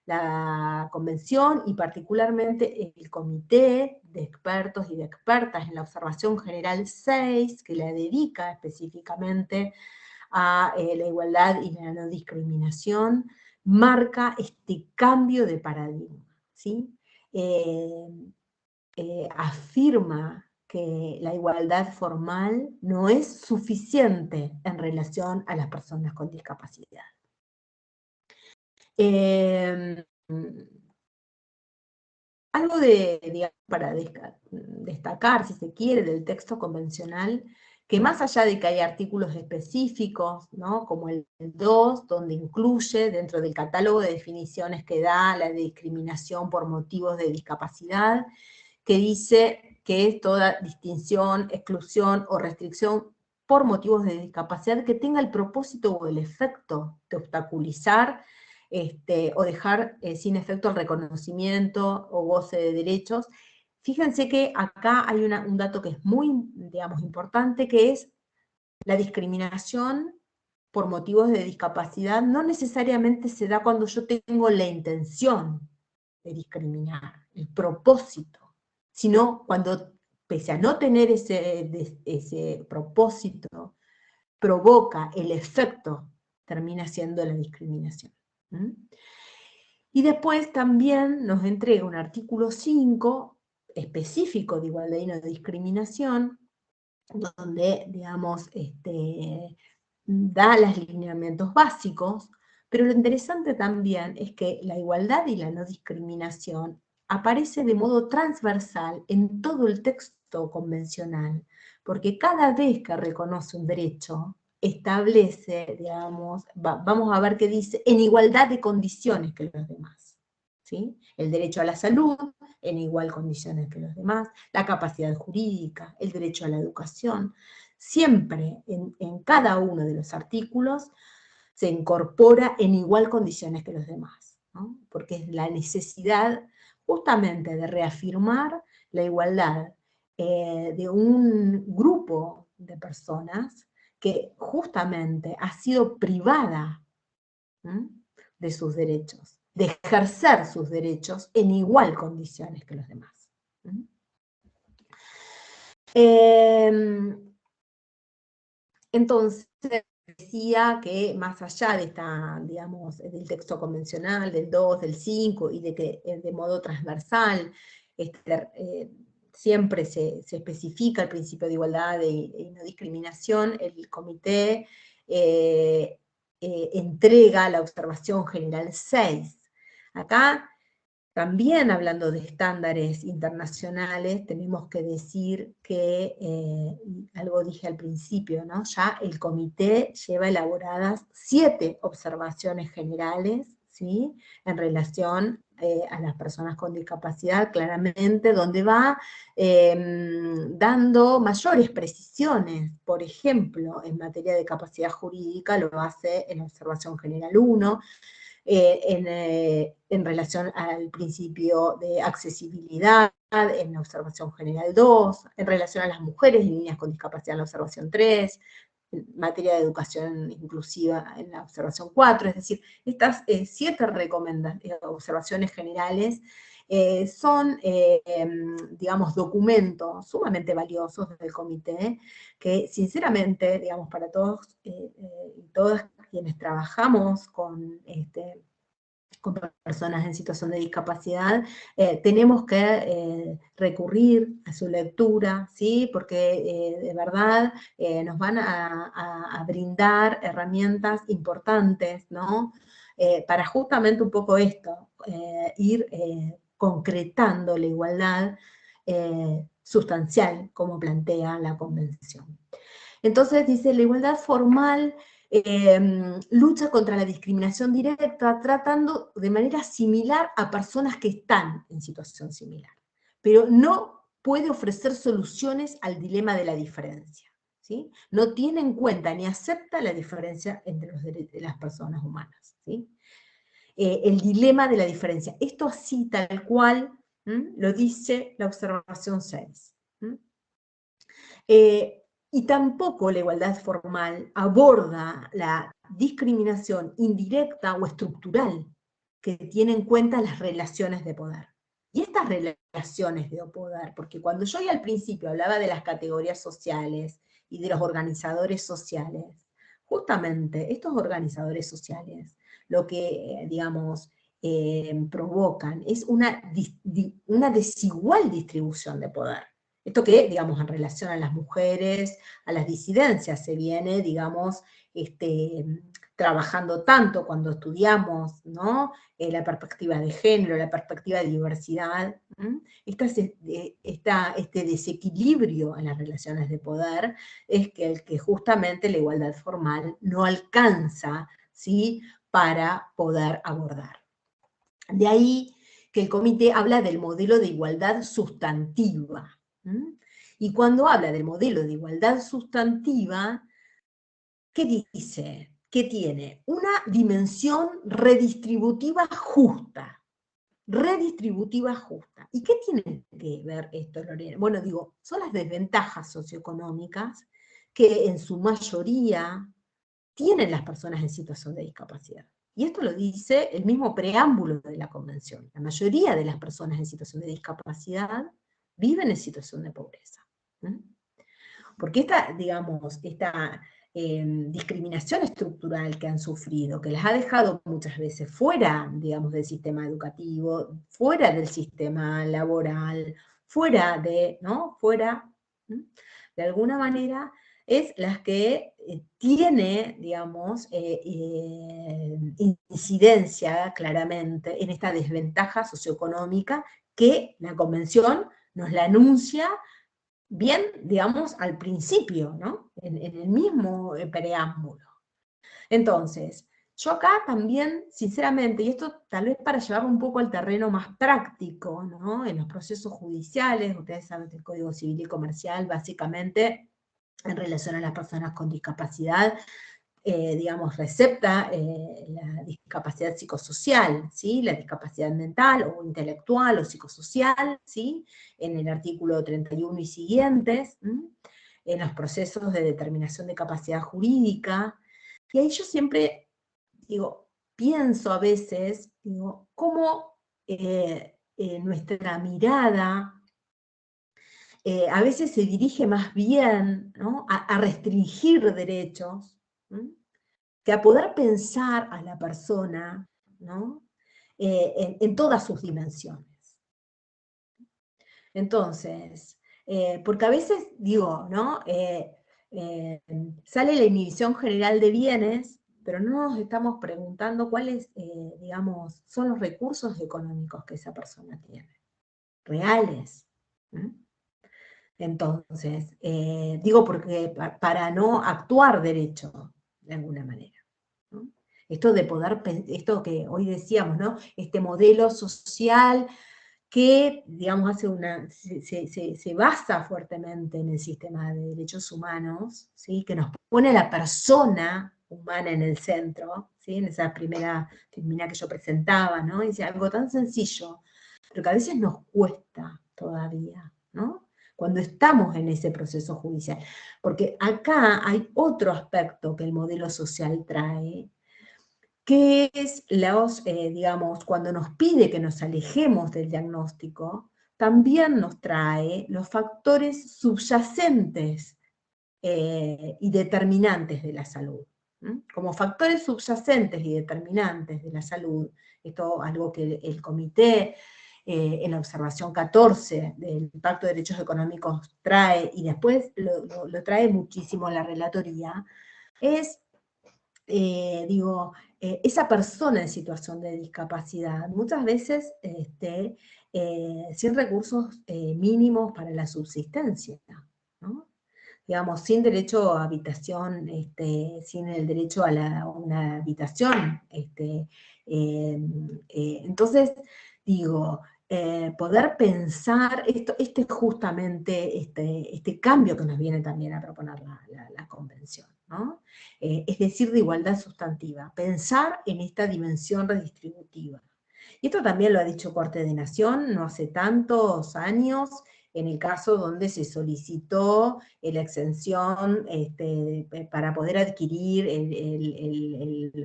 La Convención, y particularmente el Comité de Expertos y de Expertas en la Observación General 6, que la dedica específicamente a la igualdad y la no discriminación, marca este cambio de paradigma, ¿sí? Afirma que la igualdad formal no es suficiente en relación a las personas con discapacidad. Algo digamos, para destacar, si se quiere, del texto convencional, que más allá de que hay artículos específicos, ¿no?, como el 2, donde incluye dentro del catálogo de definiciones que da la discriminación por motivos de discapacidad, que dice que es toda distinción, exclusión o restricción por motivos de discapacidad que tenga el propósito o el efecto de obstaculizar o dejar sin efecto el reconocimiento o goce de derechos. Fíjense que acá hay un dato que es muy, digamos, importante, que es la discriminación por motivos de discapacidad no necesariamente se da cuando yo tengo la intención de discriminar, el propósito, sino cuando, pese a no tener ese propósito, provoca el efecto, termina siendo la discriminación. Y después también nos entrega un artículo 5, específico de igualdad y no discriminación, donde, digamos, da los lineamientos básicos, pero lo interesante también es que la igualdad y la no discriminación aparece de modo transversal en todo el texto convencional, porque cada vez que reconoce un derecho, establece, digamos, vamos a ver qué dice, en igualdad de condiciones que los demás, ¿sí? El derecho a la salud, en igual condiciones que los demás, la capacidad jurídica, el derecho a la educación, siempre en cada uno de los artículos se incorpora en igual condiciones que los demás, ¿no? Porque es la necesidad justamente de reafirmar la igualdad de un grupo de personas que justamente ha sido privada, ¿m?, de sus derechos, de ejercer sus derechos en igual condiciones que los demás. Entonces, decía que más allá de esta, digamos, del texto convencional, del 2, del 5, y de que de modo transversal siempre se especifica el principio de igualdad y no discriminación, el comité entrega la observación general 6. Acá, también hablando de estándares internacionales, tenemos que decir que, algo dije al principio, ¿no? Ya el comité lleva elaboradas 7 observaciones generales, ¿sí?, en relación a las personas con discapacidad, claramente, donde va dando mayores precisiones. Por ejemplo, en materia de capacidad jurídica lo hace en la observación general 1, en relación al principio de accesibilidad, en la observación general 2, en relación a las mujeres y niñas con discapacidad en la observación 3, en materia de educación inclusiva en la observación 4, es decir, estas 7 observaciones generales son, digamos, documentos sumamente valiosos del comité, que sinceramente, digamos, para todos y todas quienes trabajamos con personas en situación de discapacidad, tenemos que recurrir a su lectura, ¿sí?, porque de verdad nos van a brindar herramientas importantes, ¿no?, para justamente un poco esto, ir concretando la igualdad sustancial, como plantea la Convención. Entonces dice, la igualdad formal lucha contra la discriminación directa, tratando de manera similar a personas que están en situación similar, pero no puede ofrecer soluciones al dilema de la diferencia, ¿sí? No tiene en cuenta ni acepta la diferencia entre las personas humanas, ¿sí? El dilema de la diferencia. Esto así, tal cual, lo dice la observación 6. Y tampoco la igualdad formal aborda la discriminación indirecta o estructural que tiene en cuenta las relaciones de poder. Y estas relaciones de poder, porque cuando yo al principio hablaba de las categorías sociales y de los organizadores sociales, justamente estos organizadores sociales lo que, digamos, provocan es una desigual distribución de poder. Esto que, digamos, en relación a las mujeres, a las disidencias, se viene, digamos, trabajando tanto cuando estudiamos, ¿no?, la perspectiva de género, la perspectiva de diversidad, este desequilibrio en las relaciones de poder es el que justamente la igualdad formal no alcanza, ¿sí?, para poder abordar. De ahí que el comité habla del modelo de igualdad sustantiva. Y cuando habla del modelo de igualdad sustantiva, ¿qué dice? Que tiene una dimensión redistributiva justa. Redistributiva justa. ¿Y qué tiene que ver esto, Lorena? Bueno, digo, son las desventajas socioeconómicas que en su mayoría tienen las personas en situación de discapacidad. Y esto lo dice el mismo preámbulo de la Convención. La mayoría de las personas en situación de discapacidad viven en situación de pobreza. Porque esta, digamos, esta discriminación estructural que han sufrido, que las ha dejado muchas veces fuera, digamos, del sistema educativo, fuera del sistema laboral, fuera de, ¿no?, fuera, de alguna manera, es las que tiene, digamos, incidencia claramente en esta desventaja socioeconómica que la Convención nos la anuncia bien, digamos, al principio, ¿no? En el mismo preámbulo. Entonces, yo acá también, sinceramente, y esto tal vez para llevarlo un poco al terreno más práctico, ¿no? En los procesos judiciales, ustedes saben que el Código Civil y Comercial, básicamente, en relación a las personas con discapacidad, digamos, recepta la discapacidad psicosocial, ¿sí? La discapacidad mental o intelectual o psicosocial, ¿sí? En el artículo 31 y siguientes, ¿sí? En los procesos de determinación de capacidad jurídica. Y ahí yo siempre, digo, pienso a veces, digo, cómo nuestra mirada a veces se dirige más bien, ¿no? a restringir derechos, ¿sí? Que a poder pensar a la persona, ¿no? En todas sus dimensiones. Entonces, porque a veces digo, ¿no? Sale la inhibición general de bienes, pero no nos estamos preguntando cuáles, digamos, son los recursos económicos que esa persona tiene, reales. ¿Mm? Entonces, digo porque para no actuar derecho, de alguna manera, ¿no? Esto de poder, esto que hoy decíamos, ¿no? Este modelo social que, digamos, se basa fuertemente en el sistema de derechos humanos, ¿sí? Que nos pone a la persona humana en el centro, ¿sí? En esa primera filmina que yo presentaba, ¿no? Y dice algo tan sencillo, pero que a veces nos cuesta todavía, ¿no? Cuando estamos en ese proceso judicial. Porque acá hay otro aspecto que el modelo social trae, que es, digamos, cuando nos pide que nos alejemos del diagnóstico, también nos trae los factores subyacentes y determinantes de la salud. Como factores subyacentes y determinantes de la salud, esto es algo que el comité en la observación 14 del Pacto de Derechos Económicos trae, y después lo trae muchísimo la relatoría, es, digo, esa persona en situación de discapacidad, muchas veces sin recursos mínimos para la subsistencia, ¿no? Digamos, sin derecho a habitación, sin el derecho a una habitación. Entonces, digo, poder pensar, este es justamente este cambio que nos viene también a proponer la Convención, ¿no? Es decir, de igualdad sustantiva, pensar en esta dimensión redistributiva. Y esto también lo ha dicho Corte de Nación no hace tantos años, en el caso donde se solicitó la exención para poder adquirir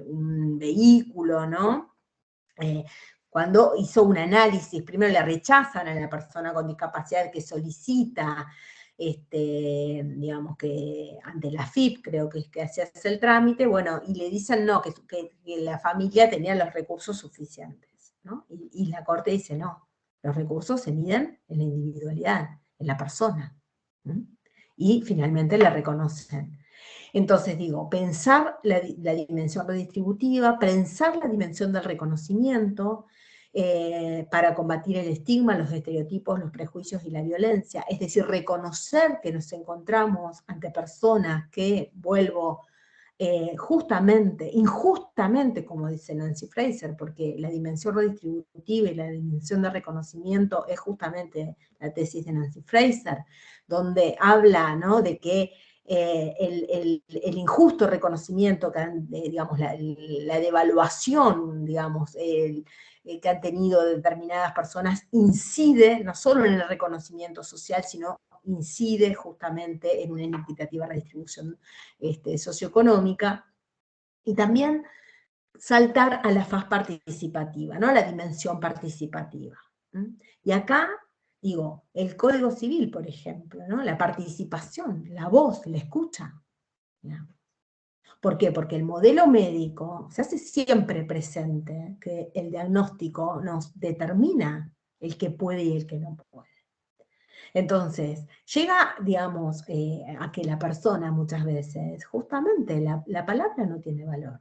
un vehículo, ¿no? Cuando hizo un análisis, primero le rechazan a la persona con discapacidad que solicita, digamos que ante la FIP, creo que es que se hace el trámite, bueno, y le dicen no, que la familia tenía los recursos suficientes, ¿no? Y la Corte dice no, los recursos se miden en la individualidad, en la persona. ¿Sí? Y finalmente le reconocen. Entonces digo, pensar la dimensión redistributiva, pensar la dimensión del reconocimiento para combatir el estigma, los estereotipos, los prejuicios y la violencia. Es decir, reconocer que nos encontramos ante personas que, vuelvo, justamente, injustamente, como dice Nancy Fraser, porque la dimensión redistributiva y la dimensión de reconocimiento es justamente la tesis de Nancy Fraser, donde habla, ¿no?, de que el injusto reconocimiento, digamos, la devaluación, digamos, que han tenido determinadas personas, incide no solo en el reconocimiento social, sino incide justamente en una inequitativa redistribución socioeconómica, y también saltar a la faz participativa, ¿no? La dimensión participativa. Y acá, digo, el Código Civil, por ejemplo, ¿no? La participación, la voz, la escucha. ¿No? ¿Por qué? Porque el modelo médico se hace siempre presente, que el diagnóstico nos determina el que puede y el que no puede. Entonces, llega, digamos, a que la persona muchas veces, justamente la palabra no tiene valor.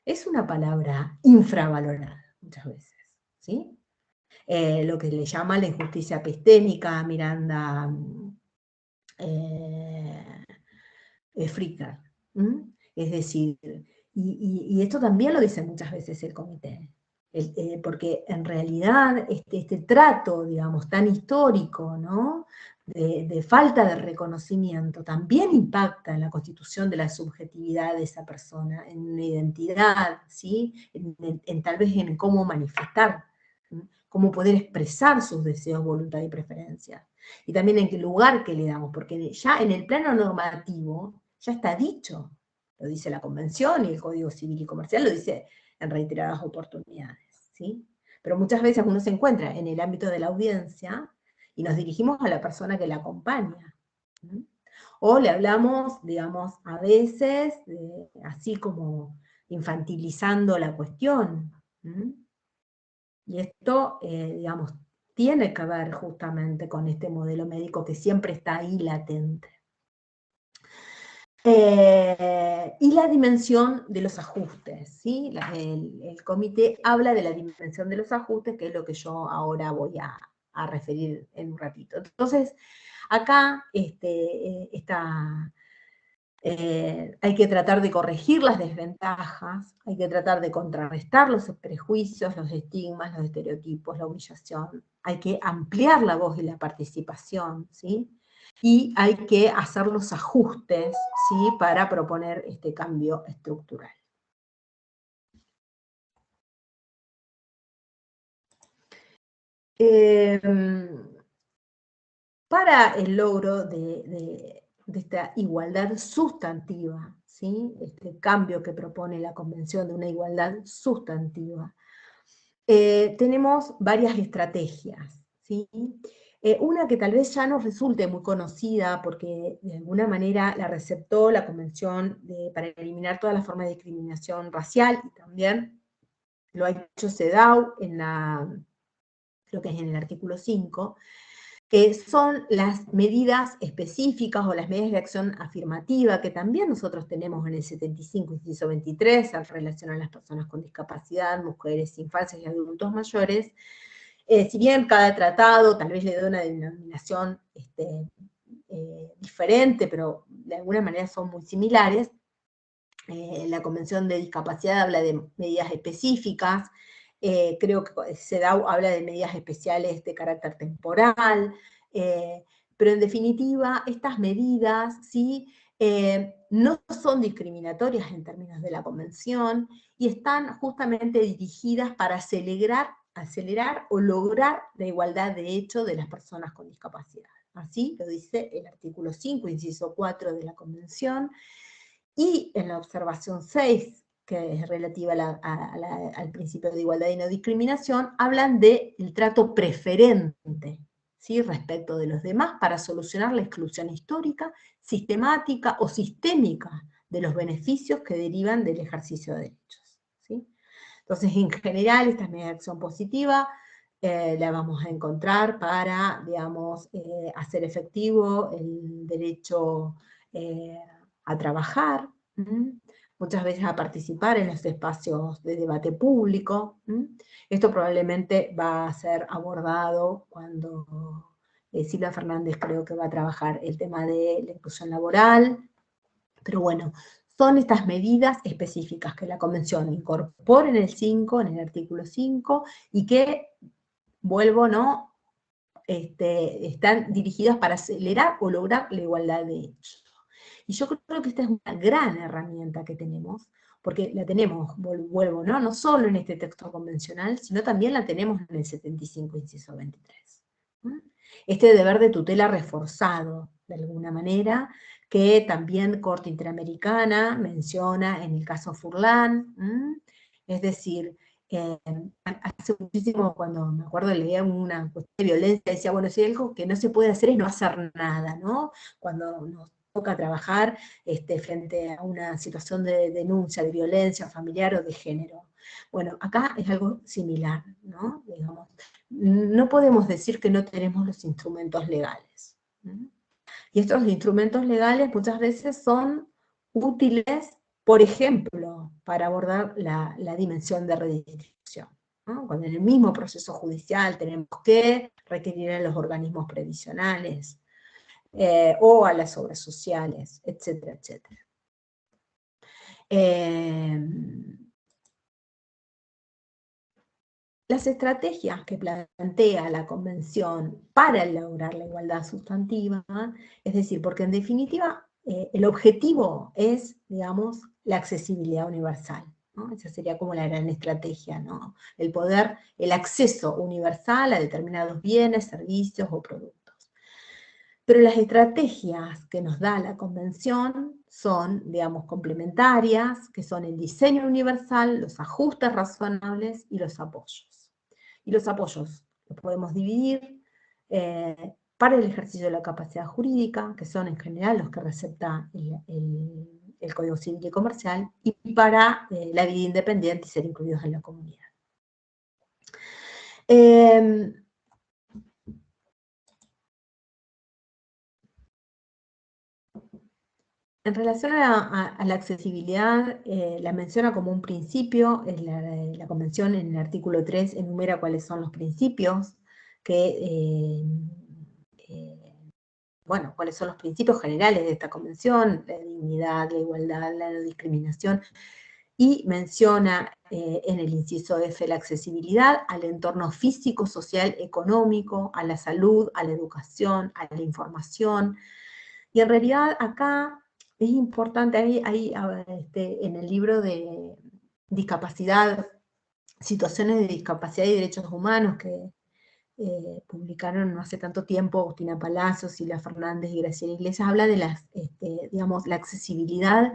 Es una palabra infravalorada muchas veces, ¿sí? lo que le llama la injusticia epistémica, Miranda Fricker. Es decir, y esto también lo dice muchas veces el comité, porque en realidad este trato, digamos, tan histórico, ¿no?, de falta de reconocimiento, también impacta en la constitución de la subjetividad de esa persona, en una identidad, ¿sí?, en tal vez en cómo manifestar, ¿sí?, cómo poder expresar sus deseos, voluntad y preferencias. Y también en qué lugar que le damos, porque ya en el plano normativo ya está dicho, lo dice la Convención y el Código Civil y Comercial lo dice en reiteradas oportunidades, ¿sí? Pero muchas veces uno se encuentra en el ámbito de la audiencia y nos dirigimos a la persona que la acompaña, ¿sí? O le hablamos, digamos, a veces, así como infantilizando la cuestión, ¿sí? Y esto, digamos, tiene que ver justamente con este modelo médico que siempre está ahí latente. Y la dimensión de los ajustes, ¿sí? El comité habla de la dimensión de los ajustes, que es lo que yo ahora voy a referir en un ratito. Entonces, acá hay que tratar de corregir las desventajas, hay que tratar de contrarrestar los prejuicios, los estigmas, los estereotipos, la humillación, hay que ampliar la voz y la participación, ¿sí? Y hay que hacer los ajustes, ¿sí?, para proponer este cambio estructural. Para el logro de esta igualdad sustantiva, ¿sí?, este cambio que propone la Convención de una igualdad sustantiva, tenemos varias estrategias, ¿sí? Una que tal vez ya nos resulte muy conocida porque de alguna manera la receptó la Convención para eliminar todas las formas de discriminación racial, y también lo ha hecho CEDAW creo que es en el artículo 5, que son las medidas específicas o las medidas de acción afirmativa que también nosotros tenemos en el 75, inciso 23, en relación a las personas con discapacidad, mujeres, infancias y adultos mayores. Si bien cada tratado tal vez le da una denominación diferente, pero de alguna manera son muy similares, la Convención de Discapacidad habla de medidas específicas, creo que CEDAW habla de medidas especiales de carácter temporal, pero en definitiva estas medidas, ¿sí?, no son discriminatorias en términos de la Convención y están justamente dirigidas para acelerar o lograr la igualdad de hecho de las personas con discapacidad. Así lo dice el artículo 5, inciso 4 de la Convención, y en la observación 6, que es relativa al principio de igualdad y no discriminación, hablan del trato preferente, ¿sí?, respecto de los demás para solucionar la exclusión histórica, sistemática o sistémica de los beneficios que derivan del ejercicio de derechos, ¿sí? Entonces, en general, estas medidas de acción positiva la vamos a encontrar para, digamos, hacer efectivo el derecho a trabajar, muchas veces a participar en los espacios de debate público. Esto probablemente va a ser abordado cuando Silvia Fernández creo que va a trabajar el tema de la inclusión laboral, pero bueno, son estas medidas específicas que la Convención incorpora en el artículo 5, y que, vuelvo, ¿no?, están dirigidas para acelerar o lograr la igualdad de hecho. Y yo creo que esta es una gran herramienta que tenemos, porque la tenemos, vuelvo, no solo en este texto convencional, sino también la tenemos en el 75, inciso 23. Este deber de tutela reforzado, de alguna manera, que también Corte Interamericana menciona en el caso Furlan, es decir, hace muchísimo, cuando me acuerdo leía una cuestión de violencia, decía, bueno, si hay algo que no se puede hacer es no hacer nada, ¿no? Cuando nos toca trabajar frente a una situación de denuncia, de violencia familiar o de género. Bueno, acá es algo similar, ¿no? Digamos, no podemos decir que no tenemos los instrumentos legales. Y estos instrumentos legales muchas veces son útiles, por ejemplo, para abordar la dimensión de redistribución. ¿no? Cuando en el mismo proceso judicial tenemos que requerir a los organismos previsionales, o a las obras sociales, etcétera, etcétera. Las estrategias que plantea la Convención para lograr la igualdad sustantiva, es decir, porque en definitiva el objetivo es, digamos, la accesibilidad universal, ¿no? Esa sería como la gran estrategia, ¿no? El acceso universal a determinados bienes, servicios o productos. Pero las estrategias que nos da la Convención son, digamos, complementarias, que son el diseño universal, los ajustes razonables y los apoyos. Y los apoyos los podemos dividir para el ejercicio de la capacidad jurídica, que son en general los que recepta el Código Civil y Comercial, y para la vida independiente y ser incluidos en la comunidad. En relación a la accesibilidad, la menciona como un principio, la Convención en el artículo 3 enumera cuáles son los principios, cuáles son los principios generales de esta Convención, la dignidad, la igualdad, la no discriminación, y menciona en el inciso F la accesibilidad al entorno físico, social, económico, a la salud, a la educación, a la información, y en realidad acá es importante, en el libro de discapacidad, situaciones de discapacidad y derechos humanos que publicaron no hace tanto tiempo Agustina Palacios, Silvia Fernández y Graciela Iglesias, habla de la accesibilidad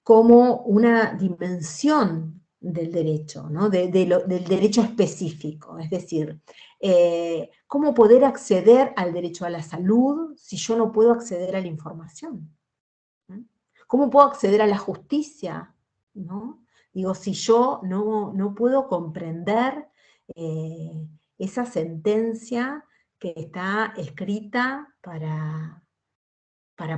como una dimensión del derecho, ¿no? del derecho específico, es decir, ¿cómo poder acceder al derecho a la salud si yo no puedo acceder a la información? ¿Cómo puedo acceder a la justicia? ¿No? Digo, si yo no puedo comprender esa sentencia que está escrita para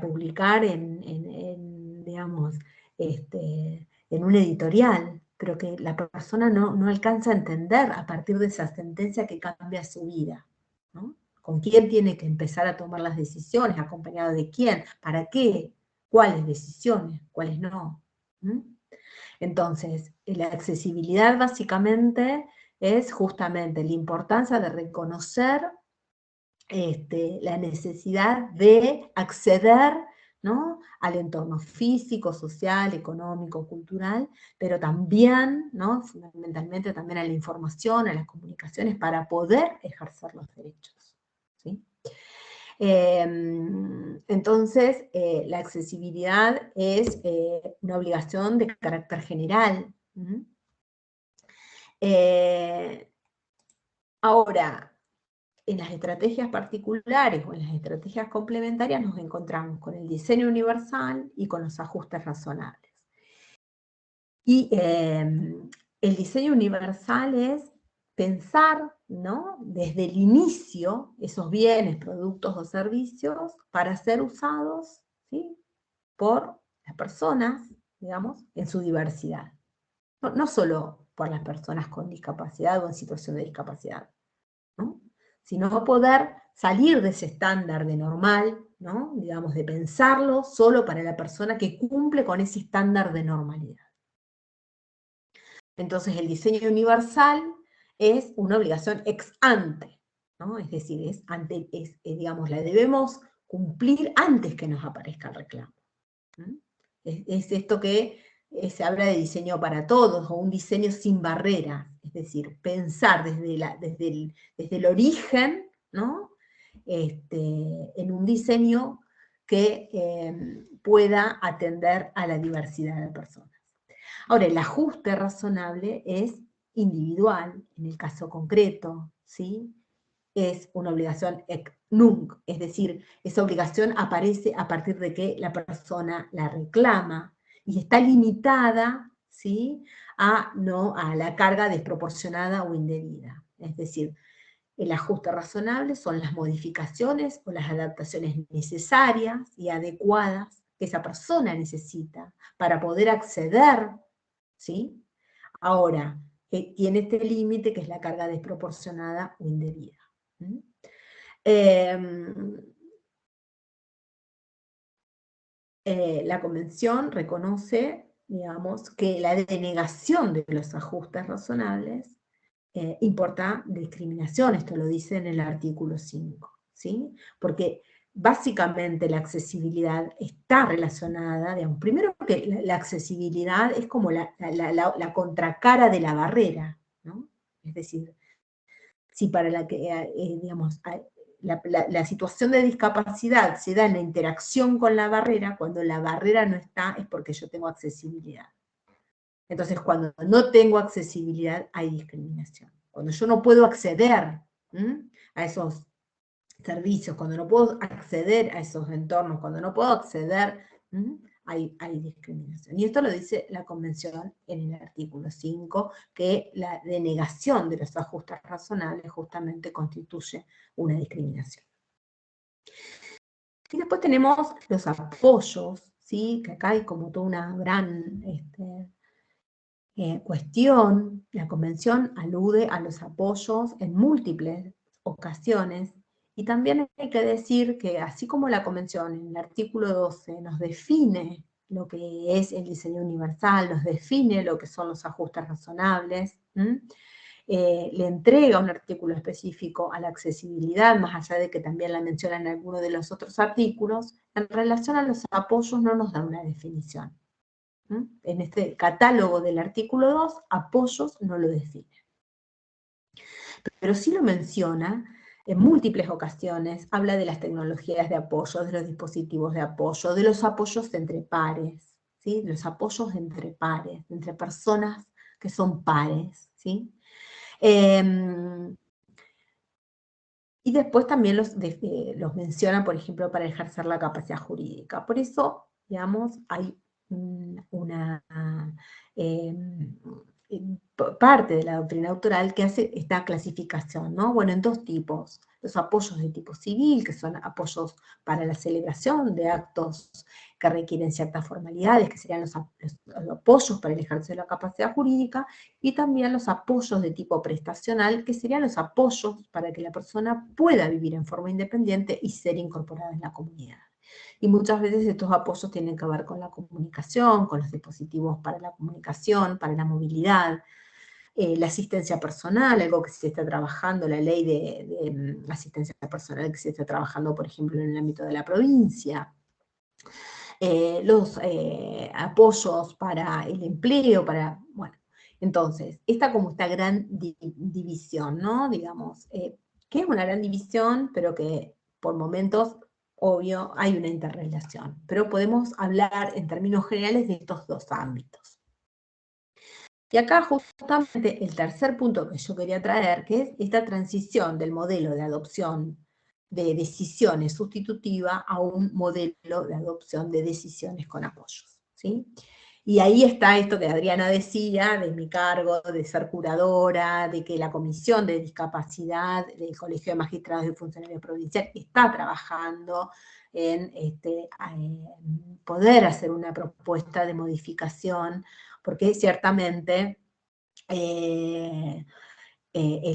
publicar digamos, en un editorial, pero que la persona no alcanza a entender a partir de esa sentencia que cambia su vida, ¿no? ¿Con quién tiene que empezar a tomar las decisiones? ¿Acompañado de quién? ¿Para qué? ¿Cuáles decisiones? ¿Cuáles no? Entonces, la accesibilidad básicamente es justamente la importancia de reconocer la necesidad de acceder, ¿no?, al entorno físico, social, económico, cultural, pero también, ¿no?, fundamentalmente también a la información, a las comunicaciones, para poder ejercer los derechos, ¿sí? Entonces, la accesibilidad es una obligación de carácter general. Ahora, en las estrategias particulares o en las estrategias complementarias nos encontramos con el diseño universal y con los ajustes razonables. Y el diseño universal es pensar, ¿no?, desde el inicio esos bienes, productos o servicios para ser usados, ¿sí?, por las personas, digamos, en su diversidad. No solo por las personas con discapacidad o en situación de discapacidad, ¿no?, sino poder salir de ese estándar de normal, ¿no?, digamos, de pensarlo solo para la persona que cumple con ese estándar de normalidad. Entonces el diseño universal es una obligación ex ante, ¿no? Es decir, digamos, la debemos cumplir antes que nos aparezca el reclamo. Es esto que se habla de diseño para todos, o un diseño sin barreras, es decir, pensar desde el origen, ¿no?, en un diseño que pueda atender a la diversidad de personas. Ahora, el ajuste razonable es individual, en el caso concreto, ¿sí? Es una obligación ex nunc, es decir, esa obligación aparece a partir de que la persona la reclama, y está limitada, ¿sí?, a la carga desproporcionada o indebida. Es decir, el ajuste razonable son las modificaciones o las adaptaciones necesarias y adecuadas que esa persona necesita para poder acceder, ¿sí? Ahora, tiene este límite que es la carga desproporcionada o indebida. La Convención reconoce, digamos, que la denegación de los ajustes razonables importa discriminación, esto lo dice en el artículo 5, ¿sí? Porque básicamente la accesibilidad está relacionada, digamos, primero que la accesibilidad es como la contracara de la barrera, ¿no? Es decir, si para la que, digamos, la situación de discapacidad se da en la interacción con la barrera, cuando la barrera no está es porque yo tengo accesibilidad. Entonces, cuando no tengo accesibilidad, hay discriminación. Cuando yo no puedo acceder a esos servicios, cuando no puedo acceder a esos entornos, cuando no puedo acceder, hay discriminación. Y esto lo dice la Convención en el artículo 5, que la denegación de los ajustes razonables justamente constituye una discriminación. Y después tenemos los apoyos, ¿sí? Que acá hay como toda una gran cuestión. La Convención alude a los apoyos en múltiples ocasiones, y también hay que decir que así como la Convención en el artículo 12 nos define lo que es el diseño universal, nos define lo que son los ajustes razonables, le entrega un artículo específico a la accesibilidad, más allá de que también la menciona en alguno de los otros artículos, en relación a los apoyos no nos da una definición. En este catálogo del artículo 2, apoyos no lo define. Pero sí lo menciona en múltiples ocasiones, habla de las tecnologías de apoyo, de los dispositivos de apoyo, de los apoyos entre pares, ¿sí? Los apoyos entre pares, entre personas que son pares, ¿sí? Y después también los menciona, por ejemplo, para ejercer la capacidad jurídica. Por eso, digamos, hay una parte de la doctrina autoral que hace esta clasificación, ¿no? Bueno, en dos tipos. Los apoyos de tipo civil, que son apoyos para la celebración de actos que requieren ciertas formalidades, que serían los apoyos para el ejercicio de la capacidad jurídica, y también los apoyos de tipo prestacional, que serían los apoyos para que la persona pueda vivir en forma independiente y ser incorporada en la comunidad. Y muchas veces estos apoyos tienen que ver con la comunicación, con los dispositivos para la comunicación, para la movilidad, la asistencia personal, algo que se está trabajando, la ley de asistencia personal que se está trabajando, por ejemplo, en el ámbito de la provincia. Los apoyos para el empleo, bueno, entonces, esta gran división, ¿no? Digamos, que es una gran división, pero que por momentos, obvio, hay una interrelación. Pero podemos hablar en términos generales de estos dos ámbitos. Y acá justamente el tercer punto que yo quería traer, que es esta transición del modelo de adopción de decisiones sustitutiva a un modelo de adopción de decisiones con apoyos, ¿sí? Y ahí está esto que Adriana decía, de mi cargo, de ser curadora, de que la Comisión de Discapacidad del Colegio de Magistrados y Funcionarios Provincial está trabajando en poder hacer una propuesta de modificación, porque ciertamente el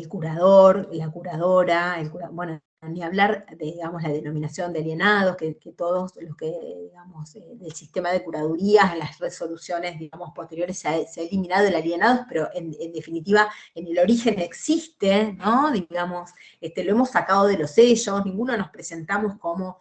curador, la curadora, bueno, ni hablar de, digamos, la denominación de alienados, que todos los que, digamos, del sistema de curadurías, en las resoluciones, digamos, posteriores se ha eliminado el alienados, pero en definitiva en el origen existe, ¿no? Digamos, lo hemos sacado de los sellos, ninguno nos presentamos como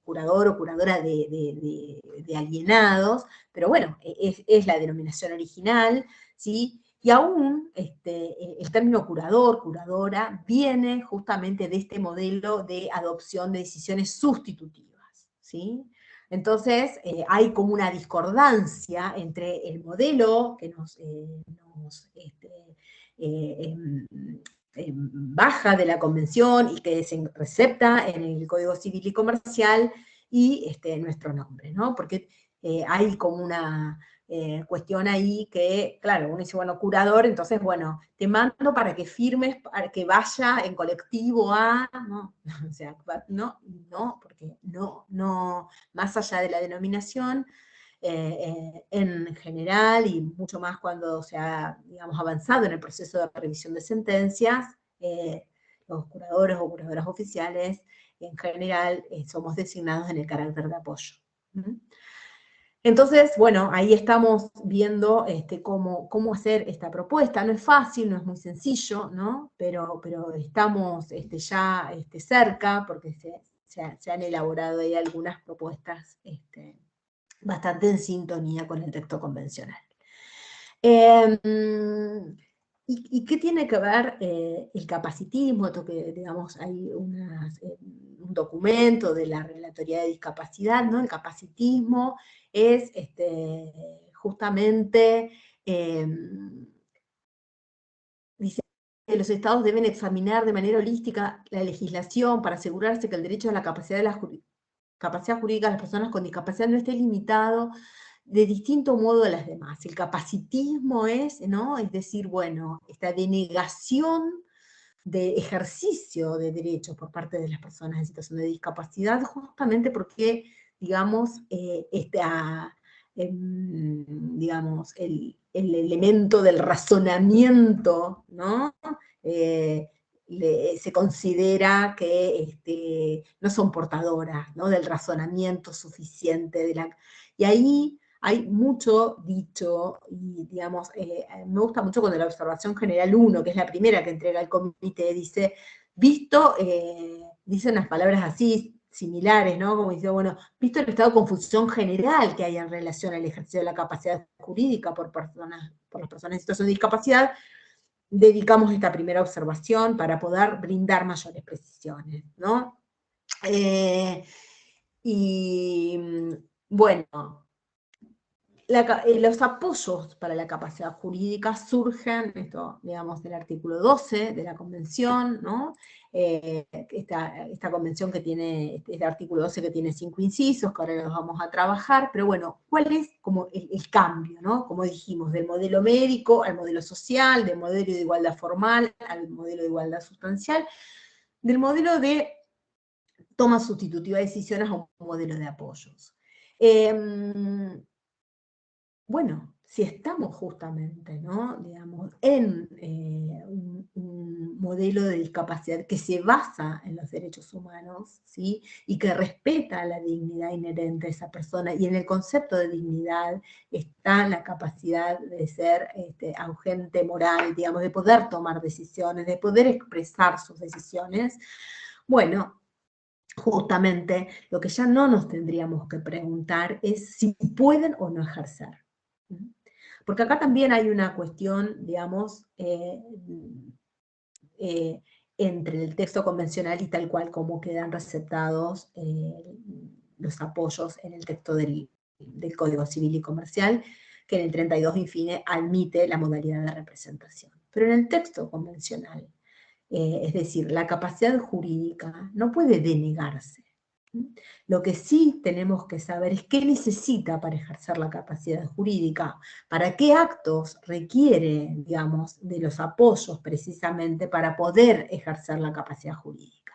curador o curadora de alienados, pero bueno, es la denominación original, ¿sí? Y aún el término curador, curadora, viene justamente de este modelo de adopción de decisiones sustitutivas, ¿sí? Entonces, hay como una discordancia entre el modelo que nos baja de la Convención y que se recepta en el Código Civil y Comercial y nuestro nombre, ¿no? Porque hay como una cuestión ahí que, claro, uno dice, bueno, curador, entonces, bueno, te mando para que firmes, para que vaya en colectivo a, no, o sea, no, porque no, más allá de la denominación, en general, y mucho más cuando se ha, digamos, avanzado en el proceso de revisión de sentencias, los curadores o curadoras oficiales, en general, somos designados en el carácter de apoyo. Entonces, bueno, ahí estamos viendo cómo hacer esta propuesta. No es fácil, no es muy sencillo, ¿no? Pero estamos ya cerca, porque se han elaborado ahí algunas propuestas bastante en sintonía con el texto convencional. ¿Y qué tiene que ver el capacitismo? Esto que, digamos, hay un documento de la Relatoría de Discapacidad, ¿no? El capacitismo es justamente, dice que los estados deben examinar de manera holística la legislación para asegurarse que el derecho a la capacidad jurídica de las personas con discapacidad no esté limitado de distinto modo a las demás. El capacitismo es, ¿no? Es decir, bueno, esta denegación de ejercicio de derechos por parte de las personas en situación de discapacidad, justamente porque, digamos, digamos, el elemento del razonamiento, ¿no? Se considera que no son portadoras, ¿no? Del razonamiento suficiente. Y ahí hay mucho dicho, y digamos, me gusta mucho cuando la observación general 1, que es la primera que entrega el comité, dice, dice unas palabras así, similares, ¿no? Como dice, bueno, visto el estado de confusión general que hay en relación al ejercicio de la capacidad jurídica por las personas en situación de discapacidad, dedicamos esta primera observación para poder brindar mayores precisiones, ¿no? Y bueno, los apoyos para la capacidad jurídica surgen, esto, digamos, del artículo 12 de la Convención, ¿no? Esta convención que tiene, este artículo 12 que tiene 5 incisos, que ahora los vamos a trabajar, pero bueno, ¿cuál es como el cambio, ¿no? Como dijimos, del modelo médico al modelo social, del modelo de igualdad formal al modelo de igualdad sustancial, del modelo de toma sustitutiva de decisiones a un modelo de apoyos. Bueno, si estamos justamente, ¿no? Digamos, en un modelo de discapacidad que se basa en los derechos humanos, ¿sí? Y que respeta la dignidad inherente a esa persona, y en el concepto de dignidad está la capacidad de ser agente moral, digamos, de poder tomar decisiones, de poder expresar sus decisiones. Bueno, justamente lo que ya no nos tendríamos que preguntar es si pueden o no ejercer. Porque acá también hay una cuestión, digamos, entre el texto convencional y tal cual como quedan receptados los apoyos en el texto del Código Civil y Comercial, que en el 32 infine admite la modalidad de representación. Pero en el texto convencional, es decir, la capacidad jurídica no puede denegarse. Lo que sí tenemos que saber es qué necesita para ejercer la capacidad jurídica, para qué actos requiere, digamos, de los apoyos precisamente para poder ejercer la capacidad jurídica.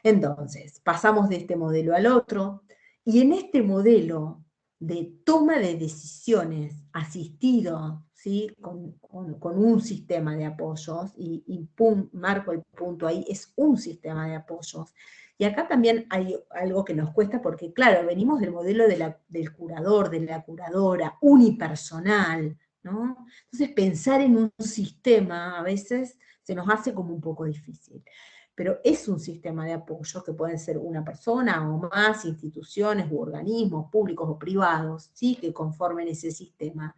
Entonces, pasamos de este modelo al otro, y en este modelo de toma de decisiones asistido, ¿sí? con un sistema de apoyos, y marco el punto ahí, es un sistema de apoyos. Y acá también hay algo que nos cuesta, porque claro, venimos del modelo del curador, de la curadora, unipersonal, ¿no? Entonces pensar en un sistema a veces se nos hace como un poco difícil. Pero es un sistema de apoyo que pueden ser una persona o más instituciones u organismos públicos o privados, ¿sí? Que conformen ese sistema,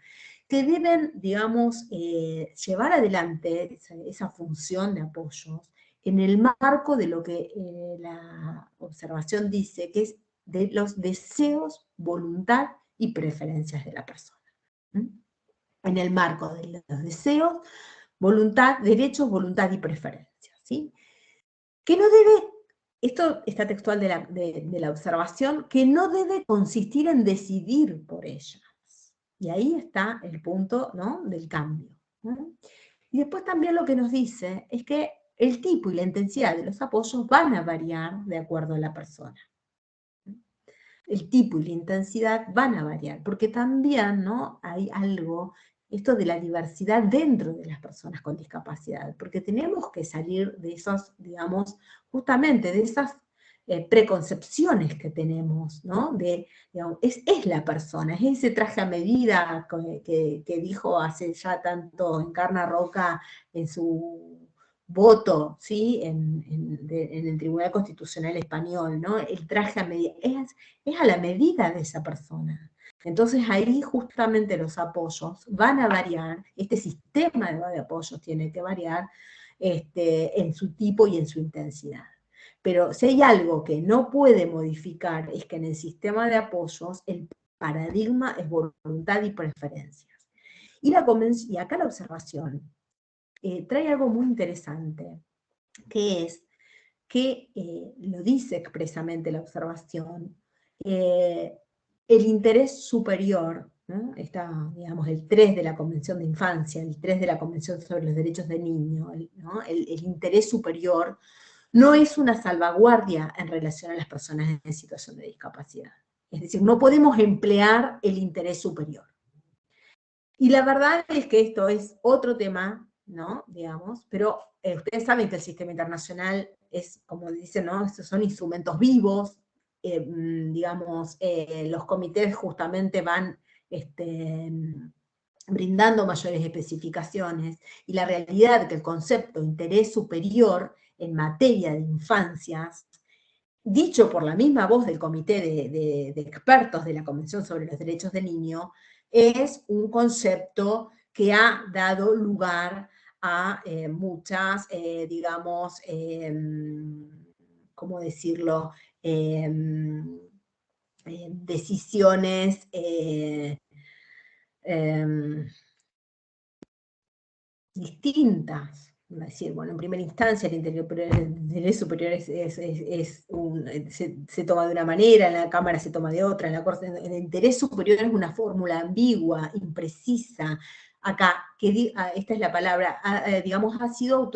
que deben, digamos, llevar adelante esa función de apoyos en el marco de lo que la observación dice, que es de los deseos, voluntad y preferencias de la persona. En el marco de los deseos, voluntad, derechos, voluntad y preferencias, ¿sí? Que no debe, esto está textual de la observación, que no debe consistir en decidir por ellas. Y ahí está el punto, ¿no? Del cambio. Y después también lo que nos dice es que el tipo y la intensidad de los apoyos van a variar de acuerdo a la persona. el tipo y la intensidad van a variar, porque también, ¿no?, hay algo, esto de la diversidad dentro de las personas con discapacidad, porque tenemos que salir de esos, digamos, justamente de esas preconcepciones que tenemos, ¿no? Digamos, es la persona, es ese traje a medida que dijo hace ya tanto Encarna Roca en su voto, ¿sí?, en el Tribunal Constitucional Español, ¿no? El traje a medida, es a la medida de esa persona. Entonces ahí justamente los apoyos van a variar, este sistema de apoyos tiene que variar en su tipo y en su intensidad. Pero si hay algo que no puede modificar es que en el sistema de apoyos el paradigma es voluntad y preferencias. Y acá la observación trae algo muy interesante, que es que lo dice expresamente la observación, el interés superior, ¿no? Está, digamos, el 3 de la Convención de Infancia, el 3 de la Convención sobre los Derechos del Niño, ¿no? El interés superior no es una salvaguardia en relación a las personas en situación de discapacidad. Es decir, no podemos emplear el interés superior. Y la verdad es que esto es otro tema, ¿no?, digamos, pero ustedes saben que el sistema internacional es, como dicen, ¿no?, estos son instrumentos vivos, digamos, los comités justamente van brindando mayores especificaciones, y la realidad que el concepto de interés superior en materia de infancias, dicho por la misma voz del Comité de Expertos de la Convención sobre los Derechos del Niño, es un concepto que ha dado lugar a muchas, digamos, ¿cómo decirlo?, decisiones distintas. Es decir, bueno, en primera instancia el interés superior se toma de una manera, en la Cámara se toma de otra, en la Corte, el interés superior es una fórmula ambigua, imprecisa. Acá, esta es la palabra, digamos, ha sido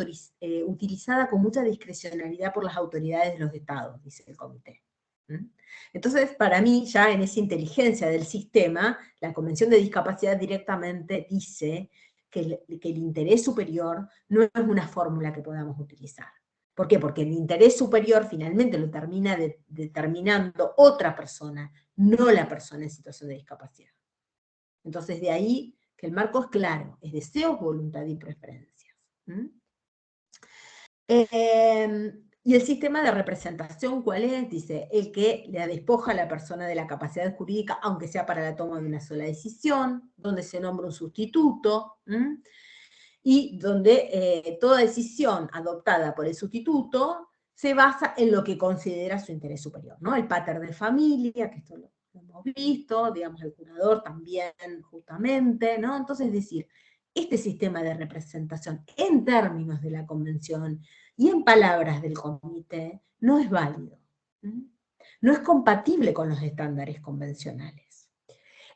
utilizada con mucha discrecionalidad por las autoridades de los estados, dice el comité. Entonces, para mí, ya en esa inteligencia del sistema, la Convención de Discapacidad directamente dice que el interés superior no es una fórmula que podamos utilizar. ¿Por qué? Porque el interés superior finalmente lo termina determinando otra persona, no la persona en situación de discapacidad. Entonces, de ahí que el marco es claro, es deseos, voluntad y preferencias. Y el sistema de representación, ¿cuál es? Dice, el que le despoja a la persona de la capacidad jurídica, aunque sea para la toma de una sola decisión, donde se nombra un sustituto, y donde toda decisión adoptada por el sustituto se basa en lo que considera su interés superior, ¿no? El pater de familia, que esto lo hemos visto, digamos, el curador también, justamente, ¿no? Entonces, es decir, este sistema de representación en términos de la convención y en palabras del comité no es válido. No es compatible con los estándares convencionales.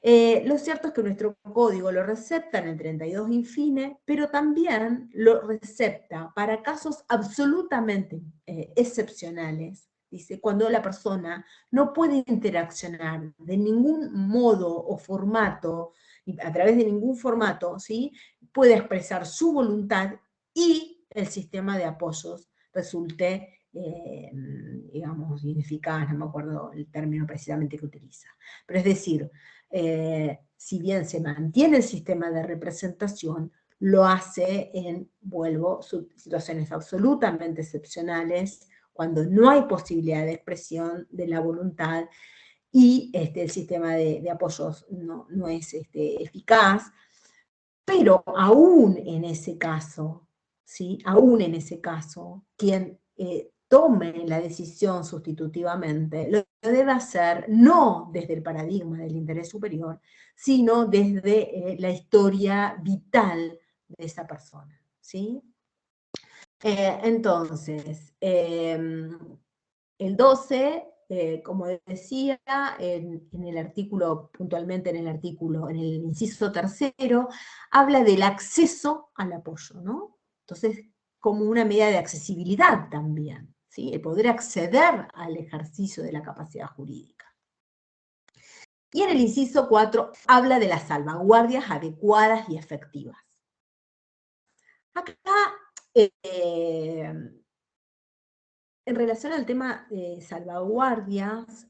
Lo cierto es que nuestro código lo recepta en el 32 infine, pero también lo recepta para casos absolutamente excepcionales, dice, cuando la persona no puede interaccionar de ningún modo o formato, a través de ningún formato, ¿sí?, puede expresar su voluntad y el sistema de apoyos resulte, digamos, ineficaz, no me acuerdo el término precisamente que utiliza. Pero es decir, si bien se mantiene el sistema de representación, lo hace en, vuelvo, situaciones absolutamente excepcionales, cuando no hay posibilidad de expresión de la voluntad y el sistema de apoyos no es eficaz, pero aún en ese caso, ¿sí?, aún en ese caso, quien tome la decisión sustitutivamente, lo debe hacer no desde el paradigma del interés superior, sino desde la historia vital de esa persona, ¿sí? Entonces, el 12, como decía, en el artículo, puntualmente en el inciso 3, habla del acceso al apoyo, ¿no? Entonces, como una medida de accesibilidad también, ¿sí?, el poder acceder al ejercicio de la capacidad jurídica. Y en el inciso 4 habla de las salvaguardias adecuadas y efectivas. Acá, en relación al tema de salvaguardias,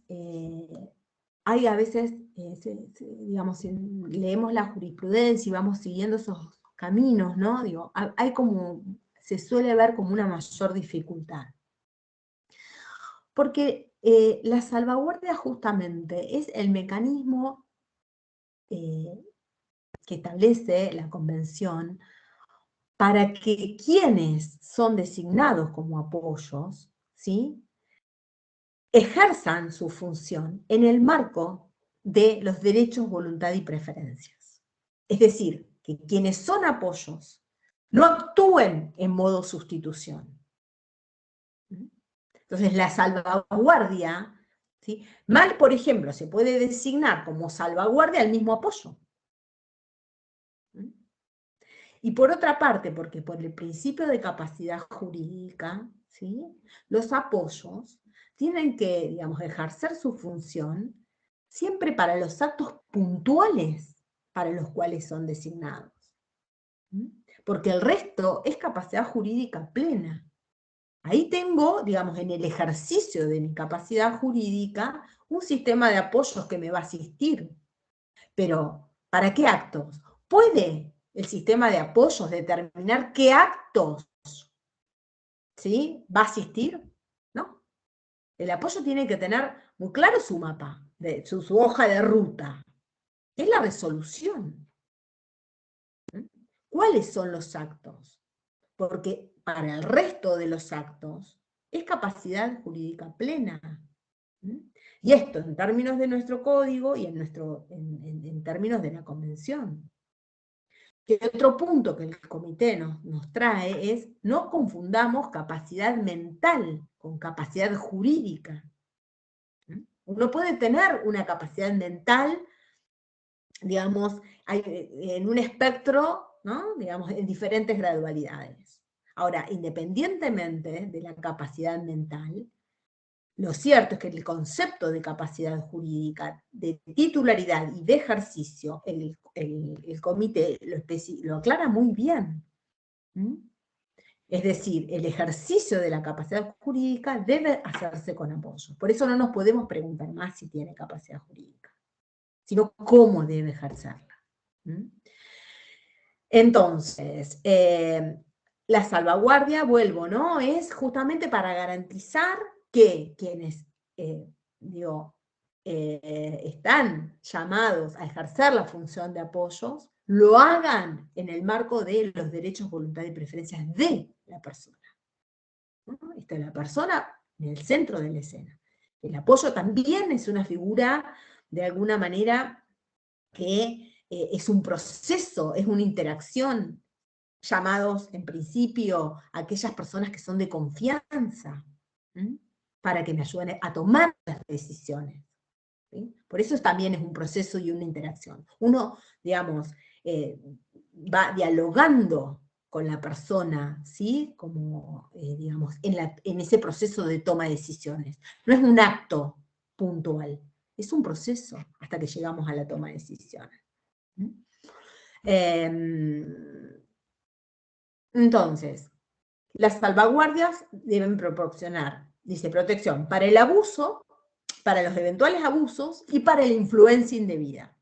hay a veces, digamos, leemos la jurisprudencia y vamos siguiendo esos caminos, ¿no? Digo, hay como, se suele ver como una mayor dificultad. Porque la salvaguardia justamente es el mecanismo que establece la Convención para que quienes son designados como apoyos, ¿sí?, ejerzan su función en el marco de los derechos, voluntad y preferencias. Es decir, que quienes son apoyos no actúen en modo sustitución. Entonces, la salvaguardia, ¿sí?, mal, por ejemplo, se puede designar como salvaguardia al mismo apoyo. Y por otra parte, porque por el principio de capacidad jurídica, ¿sí?, los apoyos tienen que, digamos, ejercer su función siempre para los actos puntuales para los cuales son designados. Porque el resto es capacidad jurídica plena. Ahí tengo, digamos, en el ejercicio de mi capacidad jurídica, un sistema de apoyos que me va a asistir. Pero, ¿para qué actos? ¿Puede el sistema de apoyos determinar qué actos, ¿sí?, va a asistir? ¿No? El apoyo tiene que tener muy claro su mapa, su hoja de ruta. Es la resolución. ¿Cuáles son los actos? Porque para el resto de los actos es capacidad jurídica plena. Y esto en términos de nuestro código y en términos de la convención. Que otro punto que el comité nos trae es, no confundamos capacidad mental con capacidad jurídica. Uno puede tener una capacidad mental, digamos, en un espectro, ¿no?, digamos, en diferentes gradualidades. Ahora, independientemente de la capacidad mental, lo cierto es que el concepto de capacidad jurídica, de titularidad y de ejercicio, el comité lo aclara muy bien. Es decir, el ejercicio de la capacidad jurídica debe hacerse con apoyo. Por eso no nos podemos preguntar más si tiene capacidad jurídica, sino cómo debe ejercerla. Entonces, la salvaguardia, vuelvo, ¿no?, es justamente para garantizar que quienes, están llamados a ejercer la función de apoyos, lo hagan en el marco de los derechos, voluntad y preferencias de la persona. Está la persona en el centro de la escena. El apoyo también es una figura, de alguna manera, que es un proceso, es una interacción, llamados en principio a aquellas personas que son de confianza, para que me ayuden a tomar las decisiones. ¿Sí? Por eso también es un proceso y una interacción. Uno, digamos, va dialogando con la persona, ¿sí?, como, digamos, en ese proceso de toma de decisiones. No es un acto puntual, es un proceso hasta que llegamos a la toma de decisiones. Entonces, las salvaguardias deben proporcionar, dice, protección para el abuso, para los eventuales abusos y para la influencia indebida.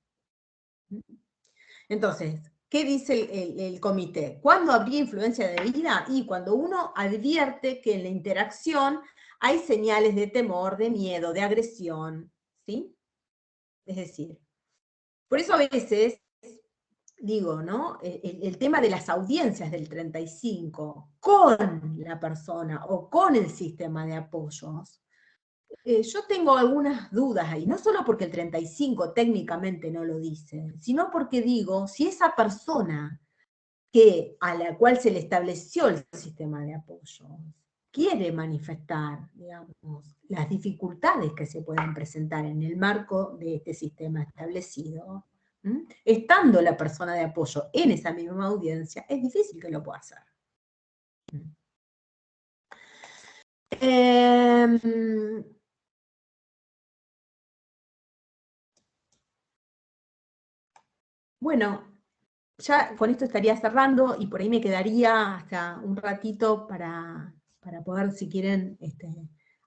Entonces, ¿qué dice el comité? ¿Cuándo habría influencia indebida? Y cuando uno advierte que en la interacción hay señales de temor, de miedo, de agresión, ¿sí? Es decir, por eso a veces digo, ¿no?, el tema de las audiencias del 35 con la persona o con el sistema de apoyos, yo tengo algunas dudas ahí, no solo porque el 35 técnicamente no lo dice, sino porque digo, si esa persona a la cual se le estableció el sistema de apoyo quiere manifestar, digamos, las dificultades que se pueden presentar en el marco de este sistema establecido, estando la persona de apoyo en esa misma audiencia, es difícil que lo pueda hacer. Bueno, ya con esto estaría cerrando y por ahí me quedaría hasta un ratito para poder, si quieren,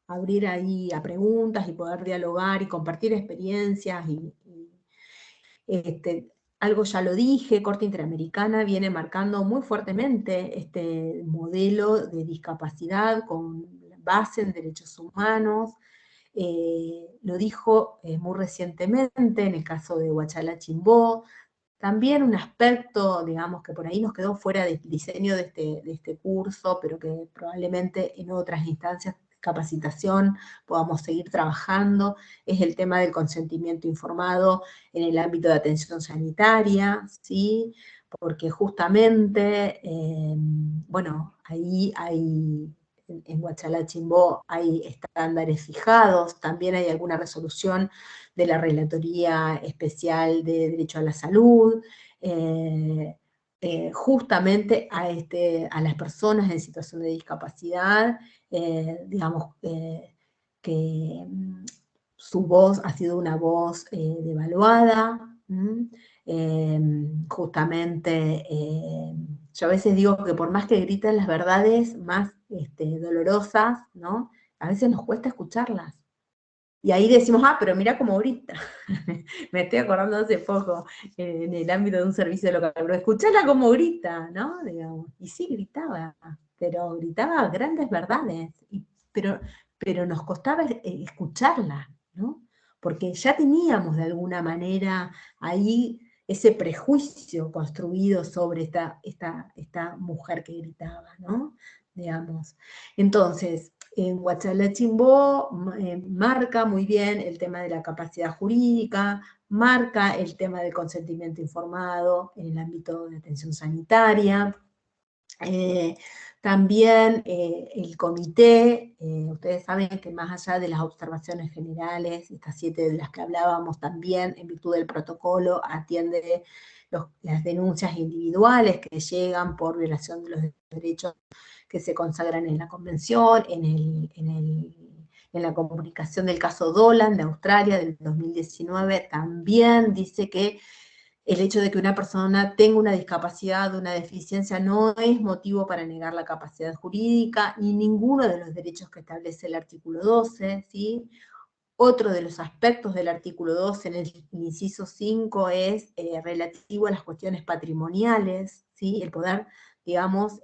abrir ahí a preguntas y poder dialogar y compartir experiencias. Algo ya lo dije, Corte Interamericana viene marcando muy fuertemente este modelo de discapacidad con base en derechos humanos. Lo dijo muy recientemente en el caso de Huachala-Chimbó. También un aspecto, digamos, que por ahí nos quedó fuera del diseño de este curso, pero que probablemente en otras instancias de capacitación podamos seguir trabajando, es el tema del consentimiento informado en el ámbito de atención sanitaria, ¿sí? Porque justamente, bueno, ahí hay, en Huachala-Chimbó hay estándares fijados, también hay alguna resolución de la Relatoría Especial de Derecho a la Salud, justamente a las personas en situación de discapacidad, digamos, que su voz ha sido una voz devaluada, justamente, yo a veces digo que por más que griten las verdades más dolorosas, ¿no? A veces nos cuesta escucharlas. Y ahí decimos, pero mira cómo grita. Me estoy acordando hace poco, en el ámbito de un servicio local, pero escuchala cómo grita, ¿no? Digamos. Y sí, gritaba, pero gritaba grandes verdades, pero nos costaba escucharla, ¿no? Porque ya teníamos de alguna manera ahí ese prejuicio construido sobre esta mujer que gritaba, ¿no? Digamos. Entonces, en Huachala-Chimbó marca muy bien el tema de la capacidad jurídica, marca el tema del consentimiento informado en el ámbito de atención sanitaria. También el comité, ustedes saben que más allá de las observaciones generales, estas 7 de las que hablábamos también, en virtud del protocolo, atiende las denuncias individuales que llegan por violación de los derechos que se consagran en la Convención, en la comunicación del caso Dolan de Australia del 2019, también dice que el hecho de que una persona tenga una discapacidad, una deficiencia, no es motivo para negar la capacidad jurídica ni ninguno de los derechos que establece el artículo 12, ¿sí? Otro de los aspectos del artículo 12 en el inciso 5 es relativo a las cuestiones patrimoniales, ¿sí? El poder, digamos,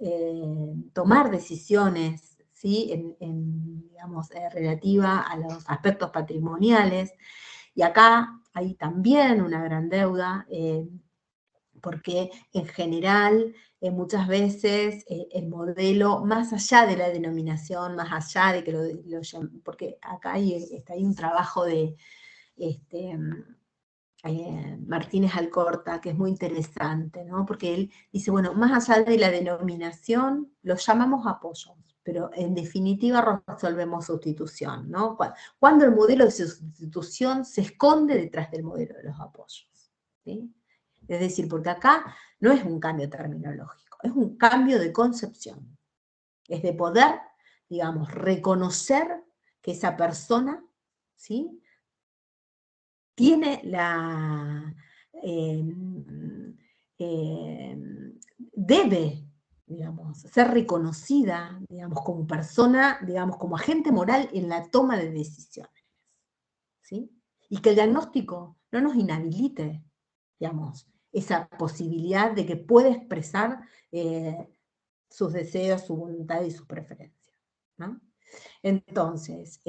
tomar decisiones, ¿sí? Digamos, relativa a los aspectos patrimoniales. Y acá hay también una gran deuda, porque en general muchas veces el modelo, más allá de la denominación, más allá de que porque acá hay un trabajo de Martínez Alcorta, que es muy interesante, ¿no? Porque él dice, bueno, más allá de la denominación, los llamamos apoyos, pero en definitiva resolvemos sustitución, ¿no? Cuando el modelo de sustitución se esconde detrás del modelo de los apoyos, ¿sí? Es decir, porque acá no es un cambio terminológico, es un cambio de concepción. Es de poder, digamos, reconocer que esa persona, ¿sí?, tiene debe, digamos, ser reconocida, digamos, como persona, digamos, como agente moral en la toma de decisiones, ¿sí? Y que el diagnóstico no nos inhabilite, digamos, esa posibilidad de que puede expresar sus deseos, su voluntad y sus preferencias, ¿no? Entonces,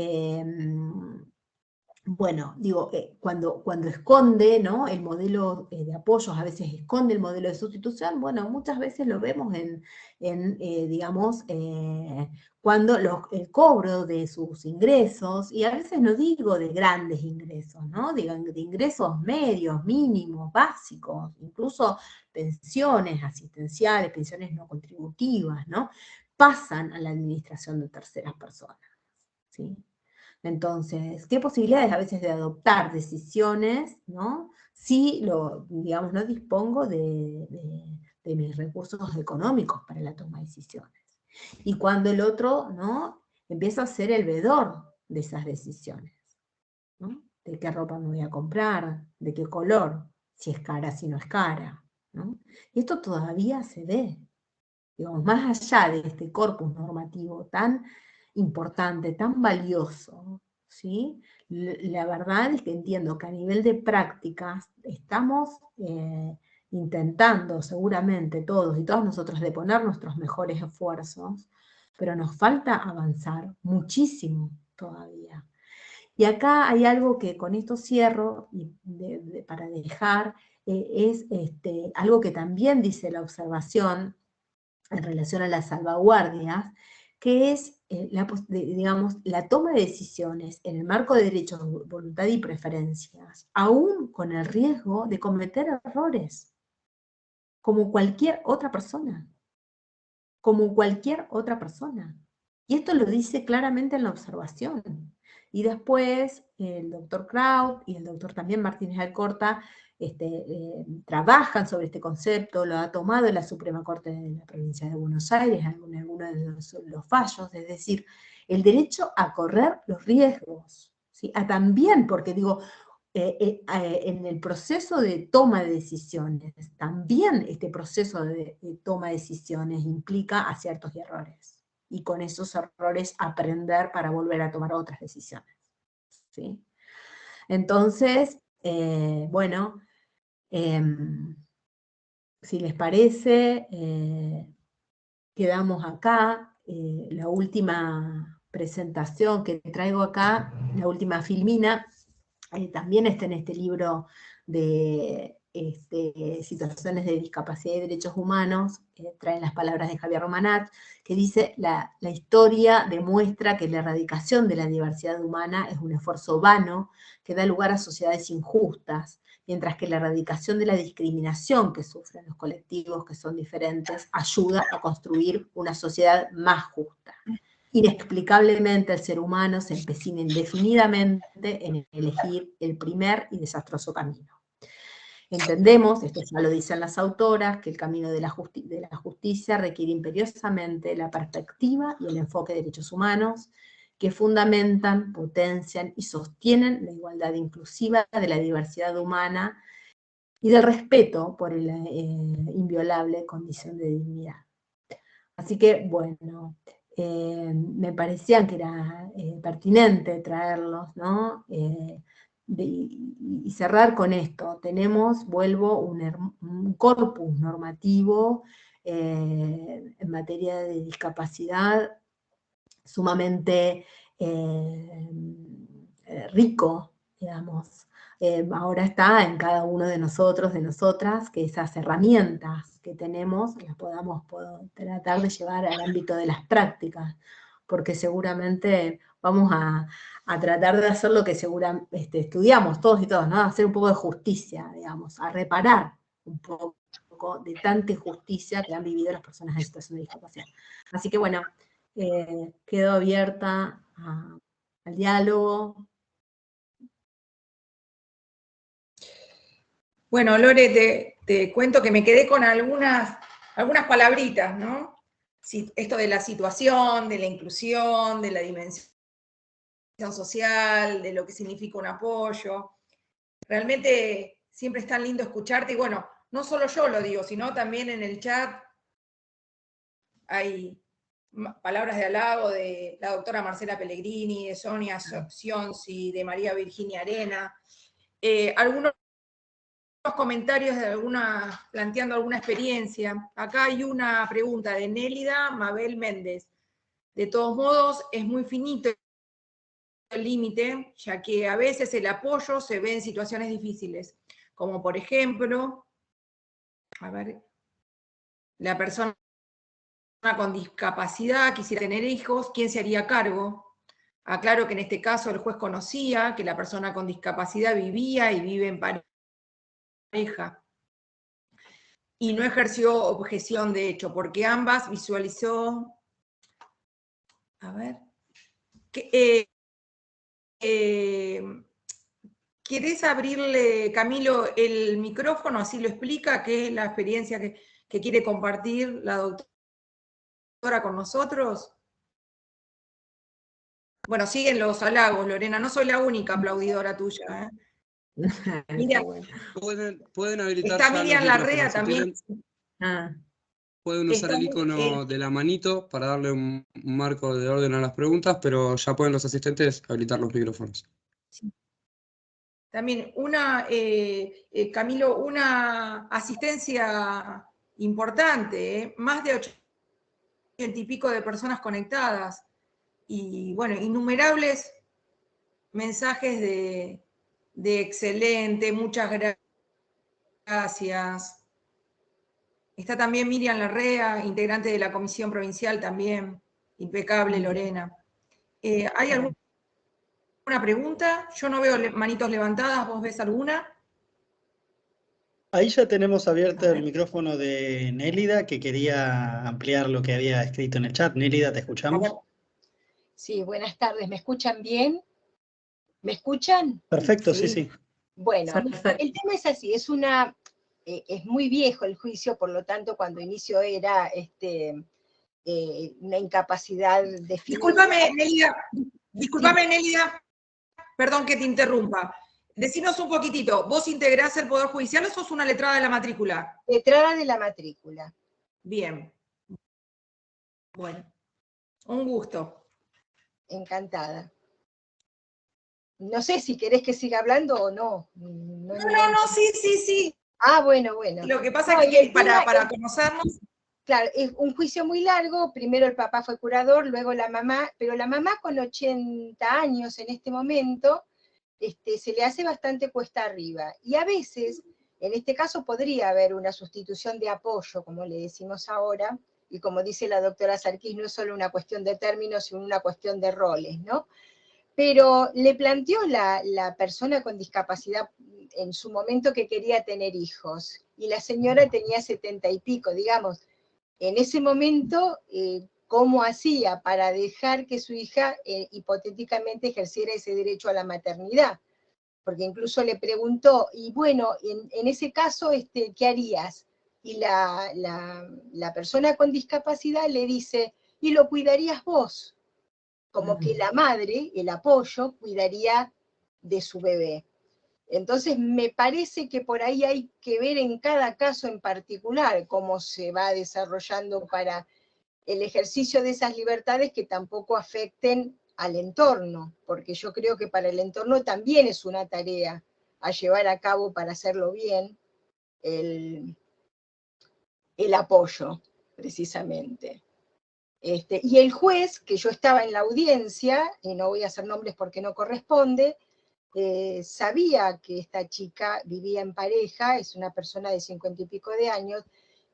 bueno, digo, cuando esconde, ¿no?, el modelo de apoyos, a veces esconde el modelo de sustitución, bueno, muchas veces lo vemos digamos, cuando el cobro de sus ingresos, y a veces no digo de grandes ingresos, ¿no?, digan de ingresos medios, mínimos, básicos, incluso pensiones asistenciales, pensiones no contributivas, ¿no?, pasan a la administración de terceras personas, ¿sí? Entonces, ¿qué posibilidades a veces de adoptar decisiones, ¿no?, si digamos, no dispongo de mis recursos económicos para la toma de decisiones? Y cuando el otro, ¿no?, empieza a ser el veedor de esas decisiones, ¿no?, de qué ropa me voy a comprar, de qué color, si es cara, si no es cara, ¿no? Y esto todavía se ve. Digamos, más allá de este corpus normativo tan importante, tan valioso, ¿sí? La verdad es que entiendo que a nivel de prácticas estamos intentando seguramente todos y todas nosotros de poner nuestros mejores esfuerzos, pero nos falta avanzar muchísimo todavía. Y acá hay algo que con esto cierro, y para dejar, es algo que también dice la observación en relación a las salvaguardias, que es, digamos, la toma de decisiones en el marco de derechos, voluntad y preferencias, aún con el riesgo de cometer errores, como cualquier otra persona. Como cualquier otra persona. Y esto lo dice claramente en la observación. Y después el doctor Kraut y el doctor también Martínez Alcorta trabajan sobre este concepto, lo ha tomado la Suprema Corte de la Provincia de Buenos Aires en algunos de los fallos, es decir, el derecho a correr los riesgos, ¿sí? También, porque digo, en el proceso de toma de decisiones, también este proceso de toma de decisiones implica aciertos y errores, y con esos errores aprender para volver a tomar otras decisiones, ¿sí? Entonces, bueno, si les parece, quedamos acá. La última presentación que traigo acá, la última filmina, también está en este libro de situaciones de discapacidad y derechos humanos, traen las palabras de Javier Romanat, que dice, la historia demuestra que la erradicación de la diversidad humana es un esfuerzo vano que da lugar a sociedades injustas, mientras que la erradicación de la discriminación que sufren los colectivos que son diferentes ayuda a construir una sociedad más justa. Inexplicablemente el ser humano se empecina indefinidamente en elegir el primer y desastroso camino. Entendemos, esto ya lo dicen las autoras, que el camino de la justicia requiere imperiosamente la perspectiva y el enfoque de derechos humanos que fundamentan, potencian y sostienen la igualdad inclusiva de la diversidad humana y del respeto por la inviolable condición de dignidad. Así que, bueno, me parecía que era pertinente traerlos, ¿no? Y cerrar con esto. Tenemos, vuelvo, un corpus normativo en materia de discapacidad sumamente rico, digamos. Ahora está en cada uno de nosotros, de nosotras, que esas herramientas que tenemos las podamos tratar de llevar al ámbito de las prácticas, porque seguramente vamos a tratar de hacer lo que seguramente estudiamos todos y todas, ¿no? Hacer un poco de justicia, digamos, a reparar un poco de tanta injusticia que han vivido las personas en situación de discapacidad. Así que bueno, quedo abierta al diálogo. Bueno, Lore, te cuento que me quedé con algunas palabritas, ¿no? Esto de la situación, de la inclusión, de la dimensión social, de lo que significa un apoyo. Realmente siempre es tan lindo escucharte, y bueno, no solo yo lo digo, sino también en el chat hay palabras de halago de la doctora Marcela Pellegrini, de Sonia Sionsi, de María Virginia Arena, algunos comentarios de planteando alguna experiencia. Acá hay una pregunta de Nélida Mabel Méndez. De todos modos, es muy finito el límite, ya que a veces el apoyo se ve en situaciones difíciles, como por ejemplo, a ver, la persona con discapacidad quisiera tener hijos, ¿quién se haría cargo? Aclaro que en este caso el juez conocía que la persona con discapacidad vivía y vive en pareja, y no ejerció objeción de hecho, porque ambas visualizó, a ver, ¿querés abrirle, Camilo, el micrófono? Así lo explica, qué es la experiencia que quiere compartir la doctora con nosotros. Bueno, siguen los halagos, Lorena, no soy la única aplaudidora tuya, ¿eh? Mira, Bueno. Pueden habilitar está ya Miriam los Larrea micrófonos, si también. quieren. Ah, Pueden usar el icono de la manito para darle un marco de orden a las preguntas, pero ya pueden los asistentes habilitar los micrófonos. También Camilo, una asistencia importante, más de 80 y pico de personas conectadas, y bueno, innumerables mensajes de excelente, muchas gracias. Está también Miriam Larrea, integrante de la Comisión Provincial también, impecable Lorena. ¿Hay alguna pregunta? Yo no veo manitos levantadas, ¿vos ves alguna? Ahí ya tenemos abierto el micrófono de Nélida, que quería ampliar lo que había escrito en el chat. Nélida, ¿te escuchamos? Sí, buenas tardes. ¿Me escuchan bien? ¿Me escuchan? Perfecto, sí, sí. Bueno, perfecto. el tema es así, es muy viejo el juicio, por lo tanto, cuando inició era una incapacidad definida. Discúlpame, Nélida, perdón que te interrumpa. Decinos un poquitito, ¿vos integrás el Poder Judicial o sos una letrada de la matrícula? Letrada de la matrícula. Bien. Bueno, un gusto. Encantada. No sé si querés que siga hablando o no. No, sí. Ah, bueno. Lo que pasa es que para conocernos... Claro, es un juicio muy largo, primero el papá fue curador, luego la mamá, pero la mamá con 80 años en este momento, se le hace bastante cuesta arriba. Y a veces, en este caso podría haber una sustitución de apoyo, como le decimos ahora, y como dice la doctora Sarkis, no es solo una cuestión de términos, sino una cuestión de roles, ¿no? Pero le planteó la persona con discapacidad en su momento que quería tener hijos, y la señora tenía 70 y pico, digamos. En ese momento, ¿cómo hacía para dejar que su hija hipotéticamente ejerciera ese derecho a la maternidad? Porque incluso le preguntó, y bueno, en ese caso, ¿qué harías? Y la persona con discapacidad le dice, y lo cuidarías vos, como que la madre, el apoyo, cuidaría de su bebé. Entonces, me parece que por ahí hay que ver en cada caso en particular cómo se va desarrollando para el ejercicio de esas libertades que tampoco afecten al entorno, porque yo creo que para el entorno también es una tarea a llevar a cabo para hacerlo bien, el apoyo, precisamente. Y el juez, que yo estaba en la audiencia, y no voy a hacer nombres porque no corresponde, sabía que esta chica vivía en pareja, es una persona de 50 y pico de años,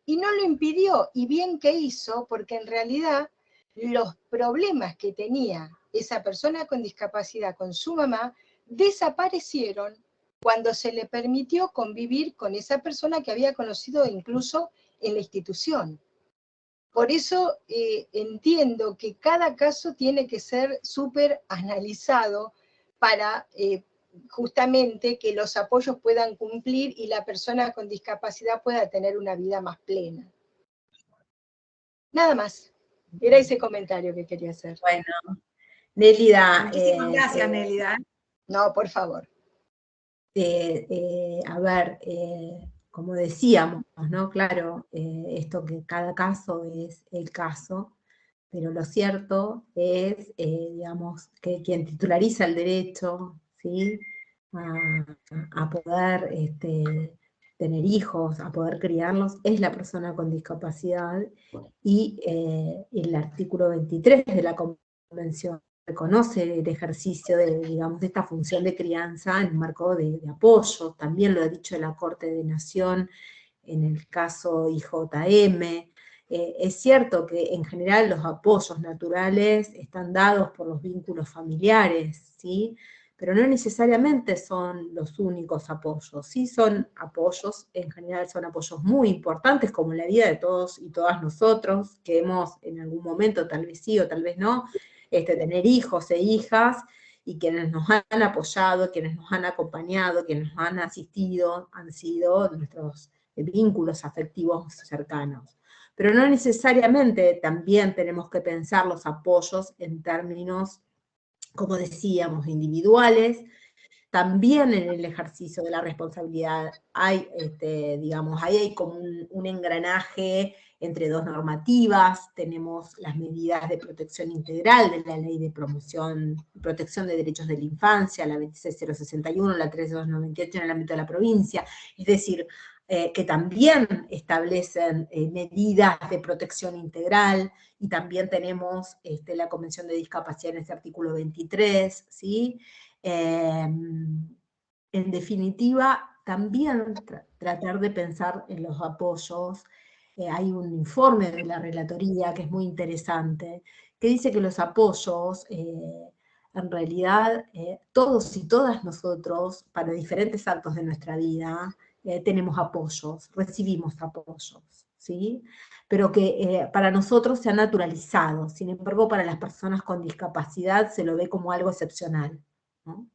y no lo impidió, y bien que hizo, porque en realidad los problemas que tenía esa persona con discapacidad con su mamá desaparecieron cuando se le permitió convivir con esa persona que había conocido incluso en la institución. Por eso entiendo que cada caso tiene que ser súper analizado para justamente que los apoyos puedan cumplir y la persona con discapacidad pueda tener una vida más plena. Nada más. Era ese comentario que quería hacer. Bueno, Nélida. Muchísimas gracias, Nélida. No, por favor. A ver, como decíamos, ¿no? Claro, esto que cada caso es el caso, pero lo cierto es, digamos, que quien titulariza el derecho, ¿sí? a poder tener hijos, a poder criarlos, es la persona con discapacidad, y el artículo 23 de la Convención reconoce el ejercicio de, digamos, de esta función de crianza en un marco de apoyo. También lo ha dicho la Corte de Nación en el caso IJM. Es cierto que en general los apoyos naturales están dados por los vínculos familiares, ¿sí? Pero no necesariamente son los únicos apoyos, sí son apoyos, en general son apoyos muy importantes, como en la vida de todos y todas nosotros, que hemos en algún momento, tal vez sí o tal vez no, tener hijos e hijas, y quienes nos han apoyado, quienes nos han acompañado, quienes nos han asistido, han sido nuestros vínculos afectivos cercanos. Pero no necesariamente también tenemos que pensar los apoyos en términos, como decíamos, individuales. también en el ejercicio de la responsabilidad hay, digamos, ahí hay como un engranaje entre dos normativas. Tenemos las medidas de protección integral de la Ley de Promoción y Protección de Derechos de la Infancia, la 26061, la 13298 en el ámbito de la provincia, es decir, que también establecen medidas de protección integral, y también tenemos la Convención de Discapacidad en ese artículo 23, ¿sí? En definitiva, también tratar de pensar en los apoyos. Hay un informe de la Relatoría que es muy interesante, que dice que los apoyos, en realidad, todos y todas nosotros, para diferentes actos de nuestra vida, tenemos apoyos, recibimos apoyos, ¿sí? Pero que para nosotros se ha naturalizado. Sin embargo, para las personas con discapacidad se lo ve como algo excepcional, ¿no?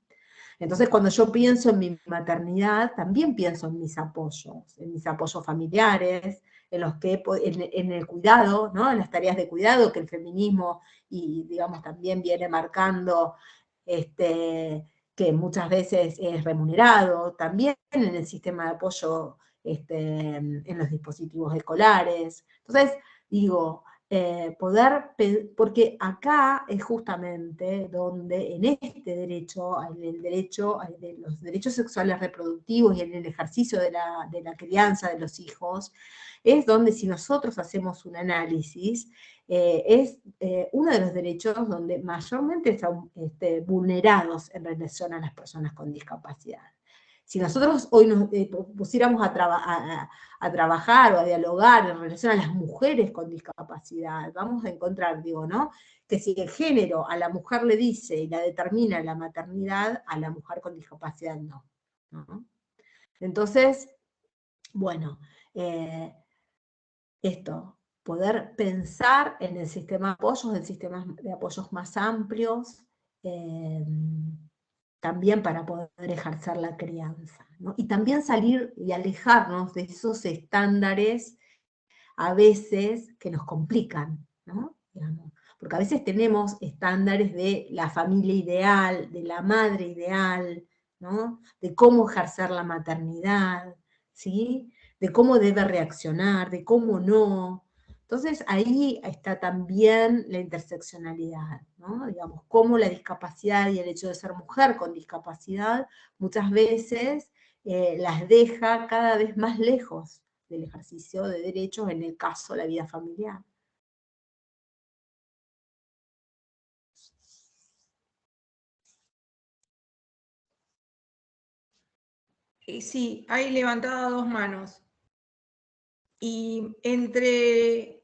Entonces, cuando yo pienso en mi maternidad, también pienso en mis apoyos familiares, en los que, en el cuidado, ¿no? En las tareas de cuidado que el feminismo, y digamos, también viene marcando, que muchas veces es remunerado, también en el sistema de apoyo, en los dispositivos escolares. Entonces, digo, porque acá es justamente donde en este derecho, en el derecho de los derechos sexuales reproductivos y en el ejercicio de la crianza de los hijos, es donde, si nosotros hacemos un análisis, es uno de los derechos donde mayormente están vulnerados en relación a las personas con discapacidad. Si nosotros hoy nos pusiéramos a trabajar o a dialogar en relación a las mujeres con discapacidad, vamos a encontrar, digo, ¿no? Que si el género a la mujer le dice y la determina la maternidad, a la mujer con discapacidad no, ¿no? Entonces, bueno, esto, poder pensar en el sistema de apoyos, en sistemas de apoyos más amplios, también para poder ejercer la crianza, ¿no? Y también salir y alejarnos de esos estándares a veces que nos complican, ¿no? Digamos, porque a veces tenemos estándares de la familia ideal, de la madre ideal, ¿no? De cómo ejercer la maternidad, ¿sí? De cómo debe reaccionar, de cómo no. Entonces ahí está también la interseccionalidad, ¿no? Digamos, cómo la discapacidad y el hecho de ser mujer con discapacidad muchas veces las deja cada vez más lejos del ejercicio de derechos, en el caso de la vida familiar. Sí, hay levantadas 2 manos. Y entre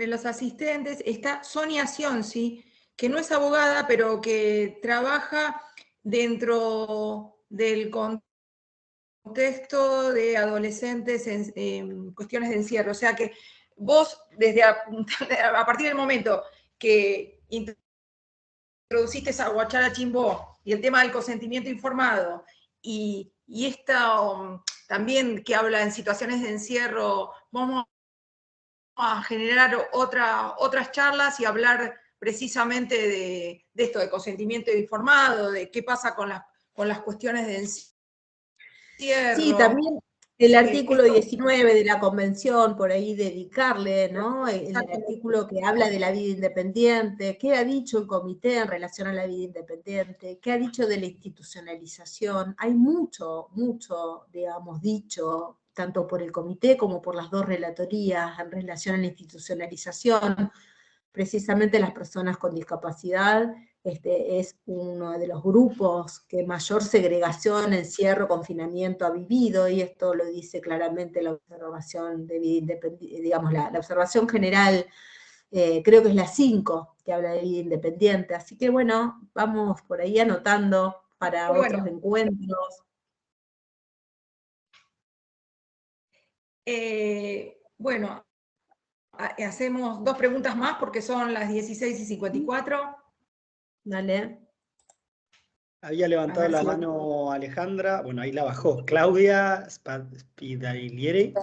los asistentes está Sonia Sionsi, que no es abogada, pero que trabaja dentro del contexto de adolescentes en cuestiones de encierro. O sea que vos, desde a partir del momento que introduciste esa Guachara Chimbó y el tema del consentimiento informado, y esta también que habla en situaciones de encierro, vamos a generar otras charlas y hablar precisamente de esto, de consentimiento informado, de qué pasa con las cuestiones de encierro. Sí, también el artículo 19 de la Convención, por ahí dedicarle, ¿no? El artículo que habla de la vida independiente, qué ha dicho el comité en relación a la vida independiente, qué ha dicho de la institucionalización. Hay mucho, digamos, dicho, tanto por el comité como por las dos relatorías en relación a la institucionalización. Precisamente las personas con discapacidad es uno de los grupos que mayor segregación, encierro, confinamiento ha vivido, y esto lo dice claramente la observación de vida independiente, digamos, la observación general, creo que es la 5, que habla de vida independiente. Así que bueno, vamos por ahí anotando para otros encuentros. Bueno, hacemos 2 preguntas más porque son las 16:54. Dale. Había levantado la mano Alejandra, bueno, ahí la bajó. Claudia Spidalieri.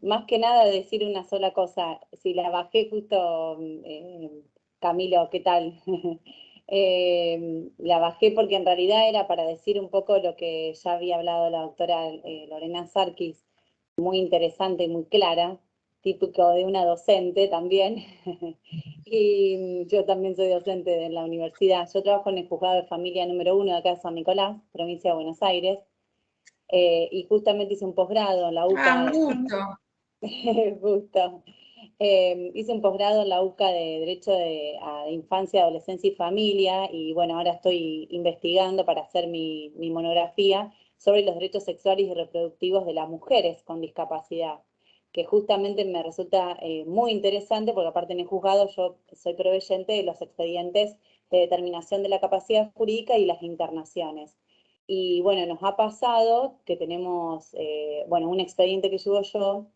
Más que nada decir una sola cosa, si la bajé justo, Camilo, ¿qué tal? La bajé porque en realidad era para decir un poco lo que ya había hablado la doctora Lorena Sarkis, muy interesante y muy clara, típico de una docente también. Y yo también soy docente en la universidad. Yo trabajo en el juzgado de familia número 1 de acá de San Nicolás, provincia de Buenos Aires, y justamente hice un posgrado en la UCA. Un gusto. Justo. Hice un posgrado en la UCA de Derecho a Infancia, Adolescencia y Familia, y bueno, ahora estoy investigando para hacer mi monografía sobre los derechos sexuales y reproductivos de las mujeres con discapacidad, que justamente me resulta muy interesante, porque aparte en el juzgado yo soy proveyente de los expedientes de determinación de la capacidad jurídica y las internaciones. Y bueno, nos ha pasado que tenemos, bueno, un expediente que llevo yo,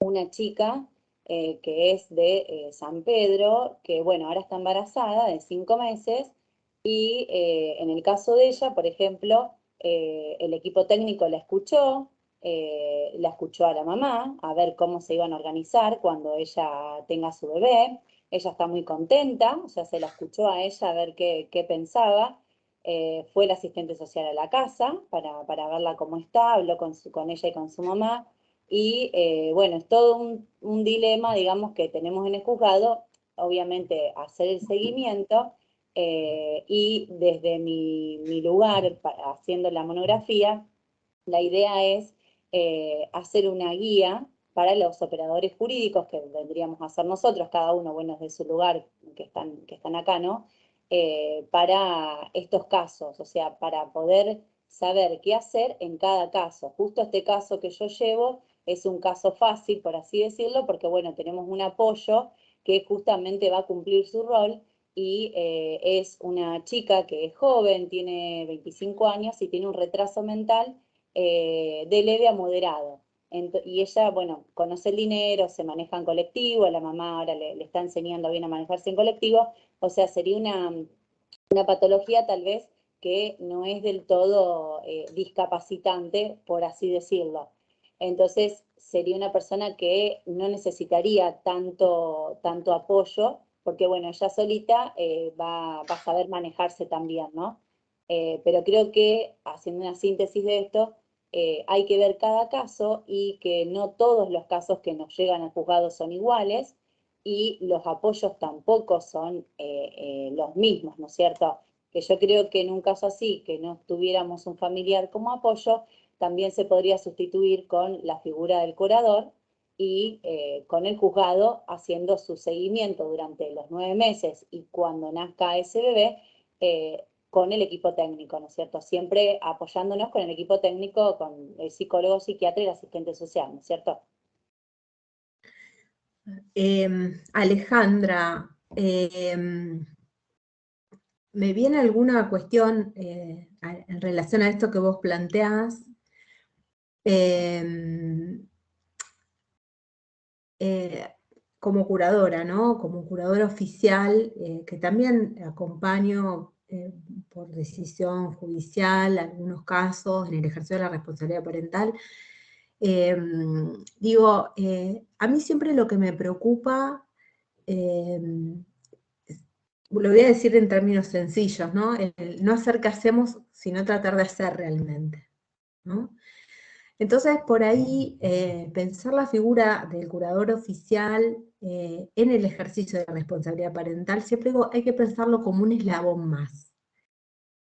una chica que es de San Pedro, que bueno, ahora está embarazada de 5 meses, y en el caso de ella, por ejemplo, el equipo técnico la escuchó a la mamá, a ver cómo se iban a organizar cuando ella tenga su bebé. Ella está muy contenta, o sea, se la escuchó a ella a ver qué pensaba. Fue el asistente social a la casa para verla cómo está, habló con ella y con su mamá. Y bueno, es todo un dilema, digamos, que tenemos en el juzgado, obviamente hacer el seguimiento, y desde mi lugar, haciendo la monografía, la idea es hacer una guía para los operadores jurídicos, que vendríamos a hacer nosotros, cada uno, bueno, desde su lugar, que están acá, ¿no? Para estos casos, o sea, para poder saber qué hacer en cada caso. Justo este caso que yo llevo es un caso fácil, por así decirlo, porque bueno, tenemos un apoyo que justamente va a cumplir su rol, y es una chica que es joven, tiene 25 años y tiene un retraso mental de leve a moderado. Y ella, bueno, conoce el dinero, se maneja en colectivo, la mamá ahora le está enseñando bien a manejarse en colectivo, o sea, sería una patología tal vez que no es del todo discapacitante, por así decirlo. Entonces, sería una persona que no necesitaría tanto apoyo, porque bueno, ella solita va a saber manejarse también, ¿no? Pero creo que, haciendo una síntesis de esto, hay que ver cada caso, y que no todos los casos que nos llegan al juzgado son iguales, y los apoyos tampoco son los mismos, ¿no es cierto? Que yo creo que en un caso así, que no tuviéramos un familiar como apoyo, también se podría sustituir con la figura del curador, y con el juzgado haciendo su seguimiento durante los 9 meses y cuando nazca ese bebé, con el equipo técnico, ¿no es cierto? Siempre apoyándonos con el equipo técnico, con el psicólogo, psiquiatra y el asistente social, ¿no es cierto? Alejandra, me viene alguna cuestión en relación a esto que vos planteás. Como curadora, ¿no? Como curadora oficial, que también acompaño por decisión judicial algunos casos en el ejercicio de la responsabilidad parental. Digo, a mí siempre lo que me preocupa, lo voy a decir en términos sencillos, ¿no? El no hacer qué hacemos, sino tratar de hacer realmente, ¿no? Entonces, por ahí, pensar la figura del curador oficial en el ejercicio de la responsabilidad parental, siempre digo, hay que pensarlo como un eslabón más.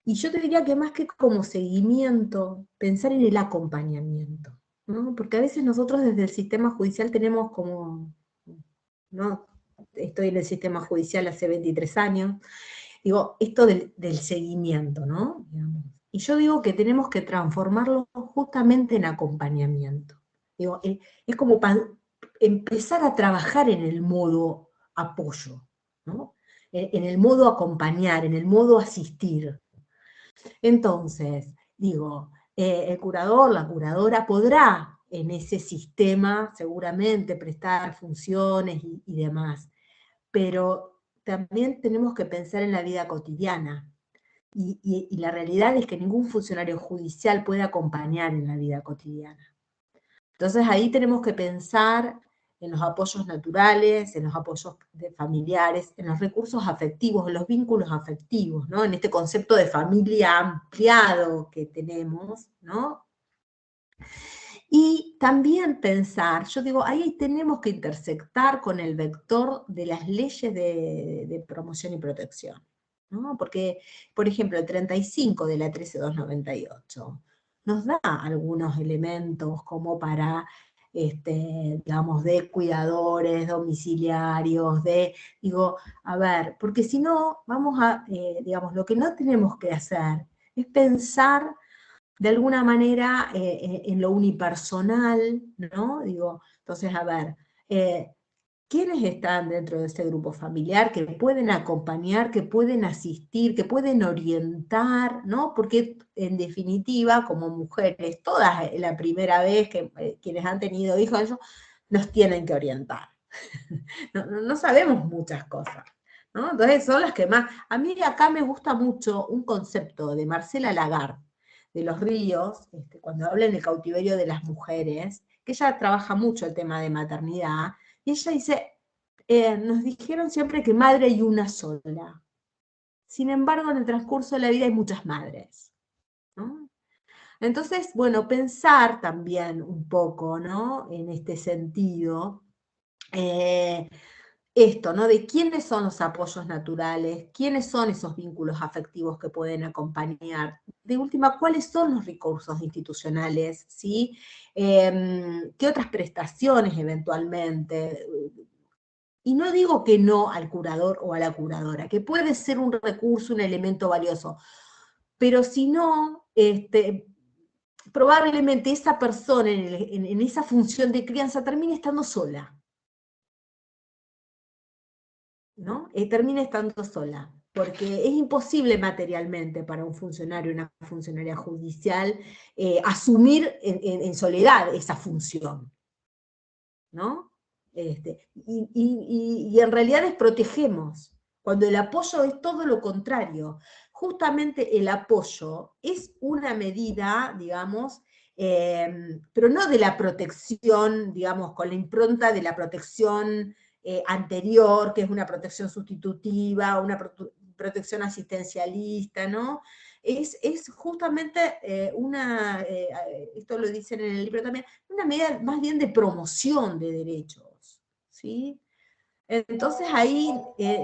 Y yo te diría que más que como seguimiento, pensar en el acompañamiento, ¿no? Porque a veces nosotros desde el sistema judicial tenemos como, ¿no? Estoy en el sistema judicial hace 23 años, digo, esto del seguimiento, ¿no? Digamos. Y yo digo que tenemos que transformarlo justamente en acompañamiento. Digo, es como para empezar a trabajar en el modo apoyo, ¿no? En el modo acompañar, en el modo asistir. Entonces, digo, el curador, la curadora podrá en ese sistema seguramente prestar funciones y demás, pero también tenemos que pensar en la vida cotidiana. Y la realidad es que ningún funcionario judicial puede acompañar en la vida cotidiana. Entonces ahí tenemos que pensar en los apoyos naturales, en los apoyos familiares, en los recursos afectivos, en los vínculos afectivos, ¿no? En este concepto de familia ampliado que tenemos, ¿no? Y también pensar, yo digo, ahí tenemos que intersectar con el vector de las leyes de promoción y protección, ¿no? Porque, por ejemplo, el 35 de la 13298 nos da algunos elementos como para, digamos, de cuidadores, domiciliarios, digo, a ver, porque si no, vamos a, digamos, lo que no tenemos que hacer es pensar de alguna manera en lo unipersonal, ¿no? Digo, entonces, a ver, ¿quiénes están dentro de ese grupo familiar que pueden acompañar, que pueden asistir, que pueden orientar, ¿no? Porque en definitiva, como mujeres, todas la primera vez que quienes han tenido hijos, ellos nos tienen que orientar. No sabemos muchas cosas, ¿no? Entonces son las que más... A mí acá me gusta mucho un concepto de Marcela Lagarde, de Los Ríos, cuando habla en el cautiverio de las mujeres, que ella trabaja mucho el tema de maternidad, y ella dice, nos dijeron siempre que madre hay una sola. Sin embargo, en el transcurso de la vida hay muchas madres, ¿no? Entonces, bueno, pensar también un poco, ¿no? En este sentido, esto, ¿no? De quiénes son los apoyos naturales, quiénes son esos vínculos afectivos que pueden acompañar. De última, ¿cuáles son los recursos institucionales? ¿Sí? ¿Qué otras prestaciones eventualmente? Y no digo que no al curador o a la curadora, que puede ser un recurso, un elemento valioso, pero si no, probablemente esa persona en esa función de crianza termine estando sola, ¿no? Termina estando sola, porque es imposible materialmente para un funcionario, una funcionaria judicial, asumir en soledad esa función, ¿no? Y en realidad desprotegemos, cuando el apoyo es todo lo contrario. Justamente el apoyo es una medida, digamos, pero no de la protección, digamos, con la impronta de la protección anterior, que es una protección sustitutiva, una protección asistencialista, ¿no? Es justamente esto lo dicen en el libro también, una medida más bien de promoción de derechos, ¿sí? Entonces ahí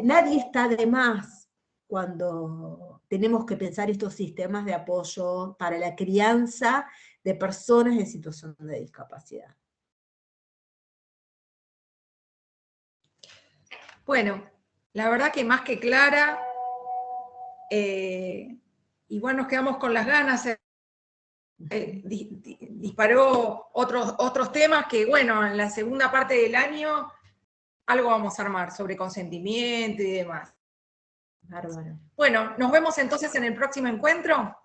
nadie está de más cuando tenemos que pensar estos sistemas de apoyo para la crianza de personas en situación de discapacidad. Bueno, la verdad que más que clara, igual nos quedamos con las ganas, disparó otros temas que, bueno, en la segunda parte del año algo vamos a armar sobre consentimiento y demás. Bárbaro. Bueno, nos vemos entonces en el próximo encuentro.